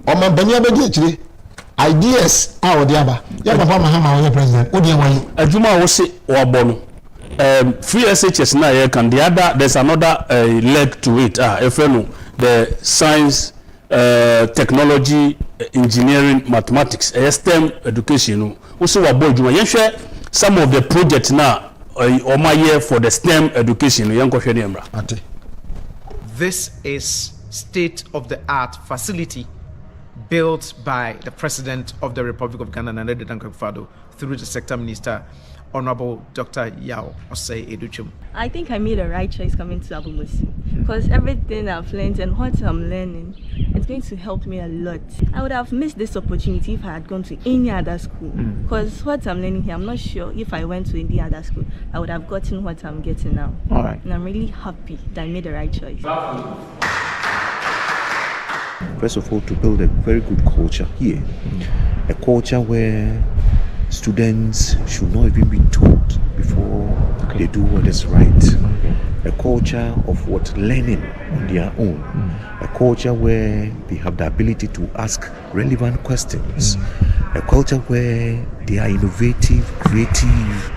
o ma bania be di chire ideas how the aba ya papa Mahama was president odi enwan adwuma wo se wo bono free SHS na here can the other there's another leg to it the science technology engineering mathematics STEM education wo se wo bo adwuma yen hwe some of the projects na o ma year for the STEM education yen ko hwe ne mra ate this is state of the art facility built by the President of the Republic of Ghana, Nana Akufo-Addo, through the Sector Minister, Honorable Dr. Yao Osei Educhum. I think I made the right choice coming to Abumosi because everything I've learned and what I'm learning, it's going to help me a lot. I would have missed this opportunity if I had gone to any other school because what I'm learning here, I'm not sure if I went to any other school, I would have gotten what I'm getting now. All right. And I'm really happy that I made the right choice. First of all, to build a very good culture here, a culture where students should not even be taught before they do what is right. A culture of what learning on their own. A culture where they have the ability to ask relevant questions. A culture where they are innovative, creative,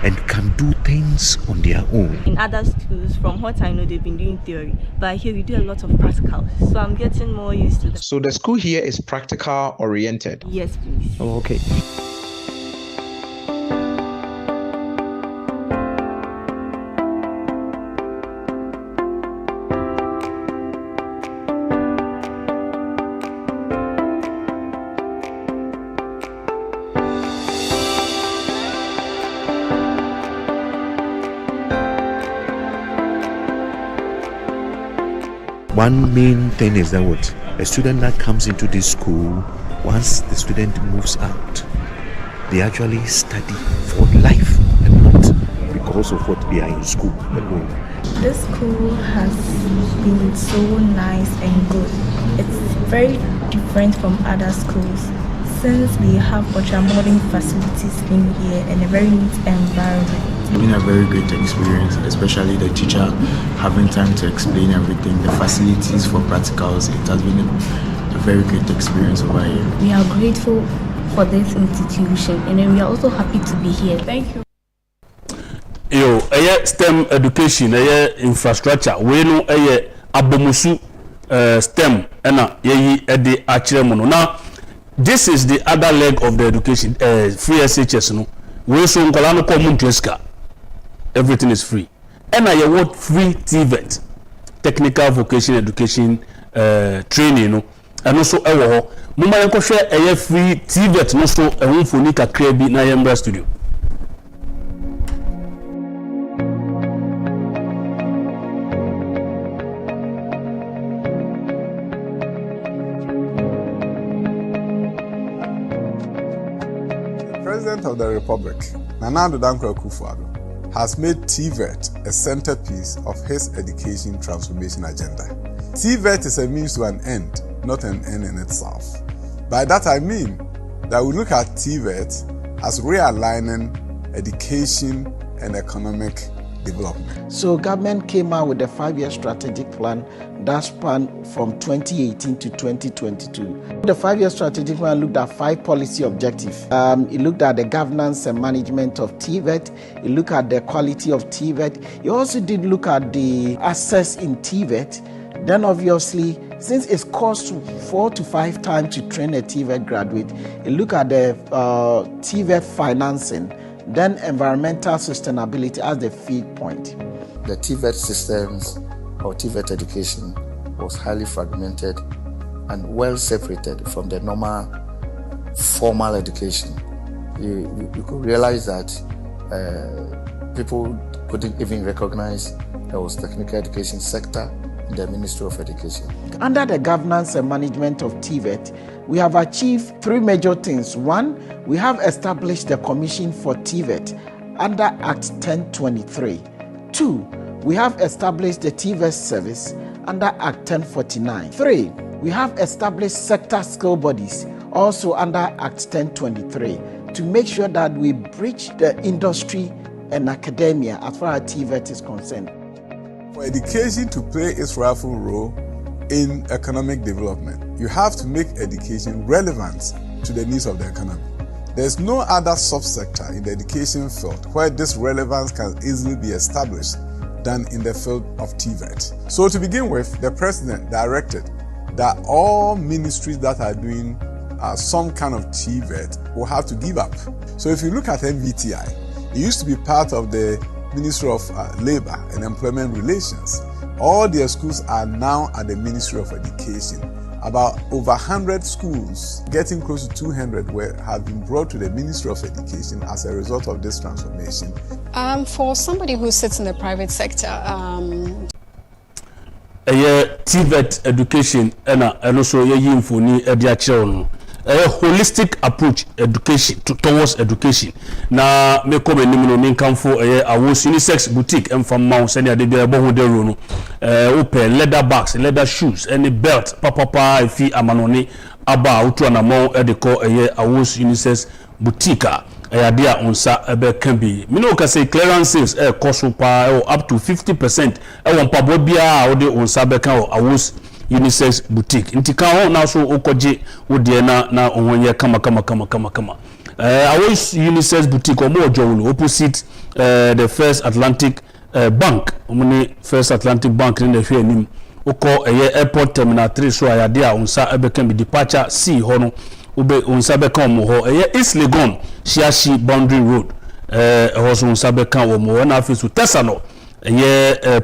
and can do things on their own. In other schools, from what I know, they've been doing theory, but here we do a lot of practical, so I'm getting more used to that. So the school here is practical oriented? Yes, please. Oh, okay. One main thing is that what a student that comes into this school, once the student moves out, they actually study for life and not because of what they are in school. This school has been so nice and good. It's very different from other schools since we have ultra-modern facilities in here and a very neat environment. It's been a very great experience, especially the teacher having time to explain everything, the facilities for practicals. It has been a very great experience over here. We are grateful for this institution and we are also happy to be here. Thank you. Yo, STEM education, infrastructure, we know abomusu STEM, edi Acheampong. Now, this is the other leg of the education, free SHS. No, we so nkolano common treska. Everything is free. And I want free TVET, technical vocational education training. No, and also muma yanko share free TVET. No, so phone ka krebi na yembra studio. President of the Republic, Nana Akufo-Addo, has made TVET a centerpiece of his education transformation agenda. TVET is a means to an end, not an end in itself. By that I mean that we look at TVET as realigning education and economic development. So government came out with a 5-year strategic plan that spanned from 2018 to 2022. The 5-year strategic plan looked at 5 policy objectives. It looked at the governance and management of TVET. It looked at the quality of TVET. It also did look at the access in TVET. Then obviously, since it costs 4 to 5 times to train a TVET graduate, it looked at the TVET financing, then environmental sustainability as the feed point. The TVET systems or TVET education was highly fragmented and well separated from the normal formal education. You could realize that people couldn't even recognize there was technical education sector in the Ministry of Education. Under the governance and management of TVET, we have achieved 3 major things. 1, we have established the Commission for TVET under Act 1023. 2, we have established the TVET service under Act 1049. 3, we have established sector skill bodies also under Act 1023 to make sure that we bridge the industry and academia as far as TVET is concerned. For education to play its rightful role in economic development, you have to make education relevant to the needs of the economy. There's no other subsector in the education field where this relevance can easily be established than in the field of TVET. So to begin with, the President directed that all ministries that are doing some kind of TVET will have to give up. So if you look at MVTI, it used to be part of the Ministry of Labor and Employment Relations. All their schools are now at the Ministry of Education. About over 100 schools, getting close to 200, have been brought to the Ministry of Education as a result of this transformation. For somebody who sits in the private sector, TVET education and also infoni Agyapong. A holistic approach education towards education. Na me come nimino ninkan for awos unisex boutique and from Mount Senior de Bohodero no open leather bags, leather shoes, any belt, papa fi amanoni aba utu anamo edeko awos unisex boutique dia onsa ebe can be. Me no ka say clearance sales cost up to 50% won pabo bia ode onsa be kan awos unisex boutique ntika ho na so okoje wode na onye kama awos unisex boutique omo ojowulu opposite the First Atlantic Bank omuni First Atlantic Bank in the hwenim oko airport terminal 3 so ayade a onsa ebeka bi departure C ho no ube onsa beka omo ho East Legon Shiashi Boundary Road ho onsa beka omo na afisu Tesano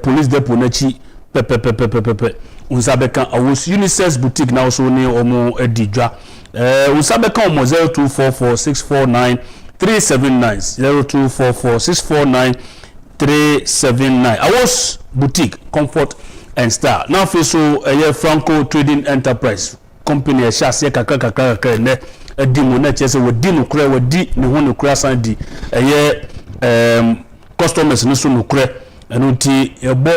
police depot na chi pepe Unsabeka awos unisex boutique na also ni omo edidwa unsabeka omo 0244649379 0244649379 awos boutique comfort and style now so Franco Trading Enterprise company e shase kakaka ne edimo na chese wodi no kura wodi ne ho no kura san di customers no so nokre eno nti ebo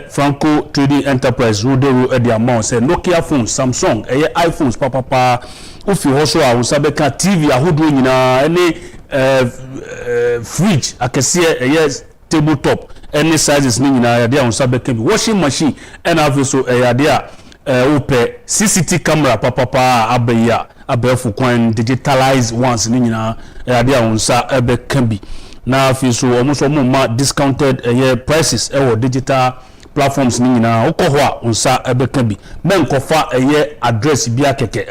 Franco Trading Enterprise Rodero e the amount say Nokia phones, Samsung, iPhones papa ufi hoso a unsabeka TV ahodo nyina any fridge akese tabletop any sizes ni nyina ya dia unsabeka bi washing machine and also ya dia ope CCTV camera papa abeya abefu kwan digitalized ones ni nyina ya dia unsa ebeka bi na fiso almost ma discounted prices digital platforms ni nyina okohwa unsa ebeka bi men kofa address bi akeke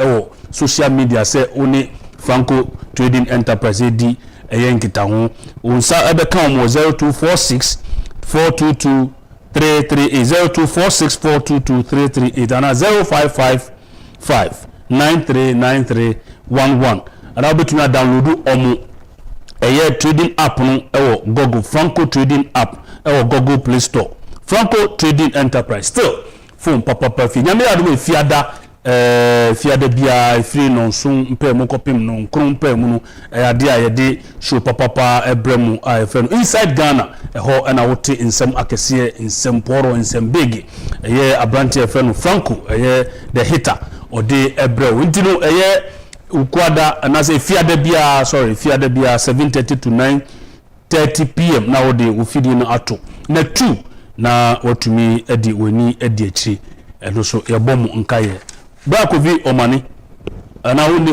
social media say oni Franco Trading Enterprise di nkita ho unsa ebeka mo 0246 422 338 0246 422 338 and 0555 939311 and I'll be to download omo trading app no Google Franco Trading app Google Play Store Franco Trading Enterprise still phone papa fi nyame adu fiada bia free no so mpe mo kopim no kron mpe mu no ade ayede show papa ebremu no inside Ghana ho na wote insem akese insem poro insem big abranti no Franco the hitter ode ebrew ntino ukwada and as a fiada bia 7:30 to 9:30 p.m. now de ufidi na ato na 2 na watumi edi weni edi echi eno so yebomu nkaye Brakovi Omane na udi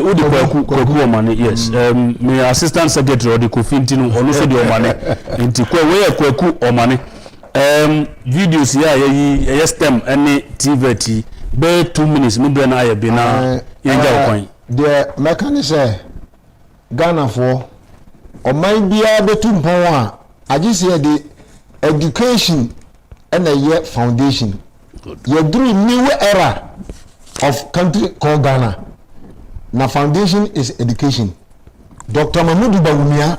kwaku Omane yes my assistant secretary odi Kofinti no ono so de Omane nti kwa we kwaku Omane videos ya stem any TVET be 2 minutes no be na aye be na yenja okwan the mechanism Ghana for or might be able to power. I just said the education and a year foundation. You dream new era of country called Ghana. Now foundation is education. Dr. Mahmoud Bawumia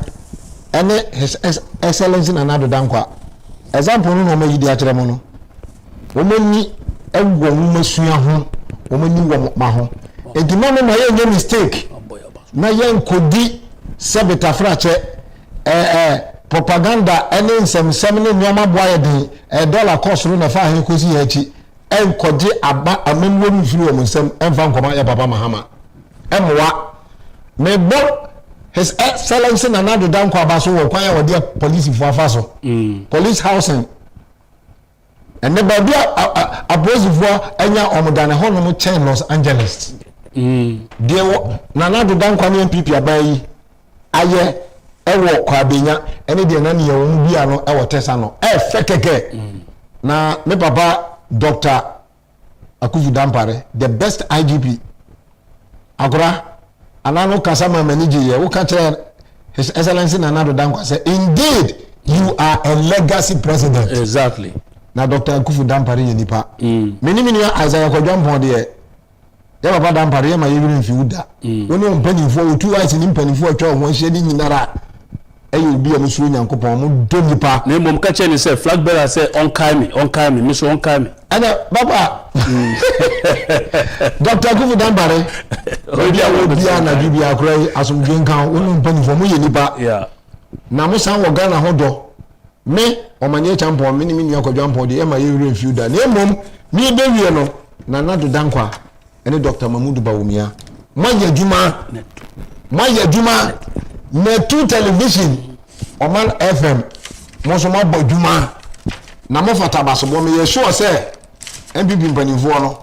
and his excellence in another dankwa. Example no me yidi atremono. Omani ewo masuya ho, omani wo ma ho. Enti mama na ye mistake na ye nkodi sebeta frache propaganda ene nsem ne nyoma boye den dollar cost no na fa he kosi ya chi enkoje aba amemwo mfiri wo nsem emfa nkoma ya papa mahama emwa me bo his excellence na nado dan kwa baso wo kwan ya wode police fu afaso police housing ene ba bia aposifu anya omodane hono mo chain Los Angeles dewo nanado dan kwa ne MPP abayi aye ewo kwa benya ene de na ne yewo bia no ewo tesa no fekeke na me papa Dr. Akufo-Addo the best IGP agora anano kasama manage ye wo ka kire his excellency nanado dan kwa say indeed you are a legacy president exactly na Dr. Akufo-Addo ye nipa meni ya Isaiah Agyapong de ya papa dampare ya ma yiri mfiuda woni ompanifo otu wise ni mpanifo atwa ho hye ni nyinara ayi obi a musuru nyankopon mo do nipa na mom ka che ni say flag bearer say on kai me miss on kai me ana baba Dr. Akufo-Addo obi a na bibia akrai asomdwen kan woni mpanifo mo ye nipa na mo san wo Ghana hodo me Omane Acheampong me ni mi Agyapong de e ma yiri mfiuda na mom mi be wie no na nado dankwa ene Dr. Mahmoud Bawumia maya juma na 2 television Omane FM mo so ma bo juma na mo fata basobo me ye sure say MPP mpanifo no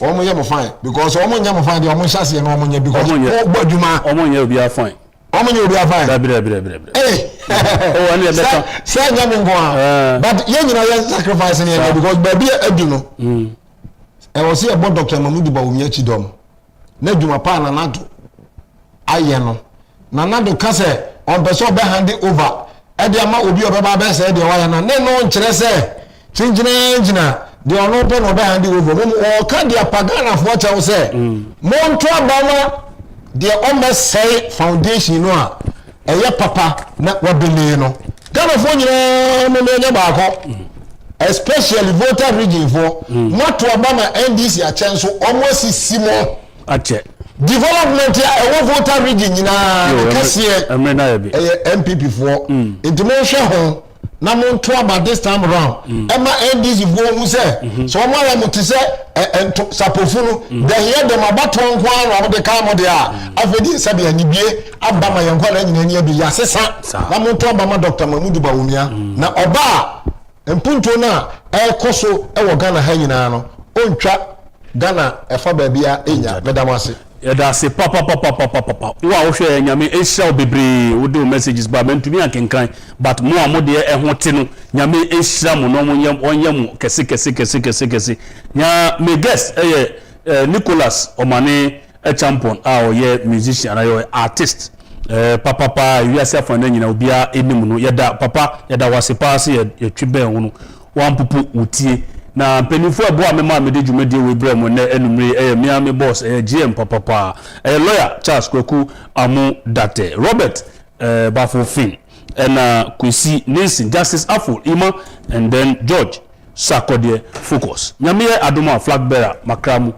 o mo ye mo fine because o mo nya mo fine de o mo hyase na o mo nya because o bo juma o mo nya obi a fine o mo nya obi a fine o ani e beta say nya me ngo but ye nyina ye sacrifice ne because baby adu no e wo se ebo Dr. Mahmoud Bawumia chidom na djuma pa na nado aye no na nado ka se on person be hand over e de ama obi obeba be se de waya na ne no nkire se chinjina de ono pe no be hand over mo o ka de apagana fo cha wo se mo nto abama de o me say foundation no a eye papa na wabele no Ghana fo nyina mo nya ba ko especially voter region for not to Obama NDC a chance almost simo ache development a voter region nyina kase MPP for intimation ho na mo to about this time around ema NDC fo hu say so mo ya muti say sapofunu the hear them about one kwan of the come there afedi sabi anibie abama yankwa na nyina nia bi yasesa na mo to abama Dr. Mahmoud Bawumia na oba mpunto na ekoso e wo Ghana ha nyina no ontwa Ghana efa babia enya medamase yada se papa wa wo hwe nyame ehia obebre wo do messages ba mentumi akenkan but mo amode ehote no nyame ehia mo no onyam kese nya me guest Nicholas Omane Acheampong oye musician ayo artist papa wiase afana nyina obia enim no yada papa yada wasepa se yetwibe ho no wampupu utie na penifo ebo amema mede dwumade we brem na enumre miami boss GM papa lawyer Charles Kweku amu date Robert Bafofin and Kwesi Nelson Justice Aful Ima and then George Sakode Focus nyame adoma flag bearer makramu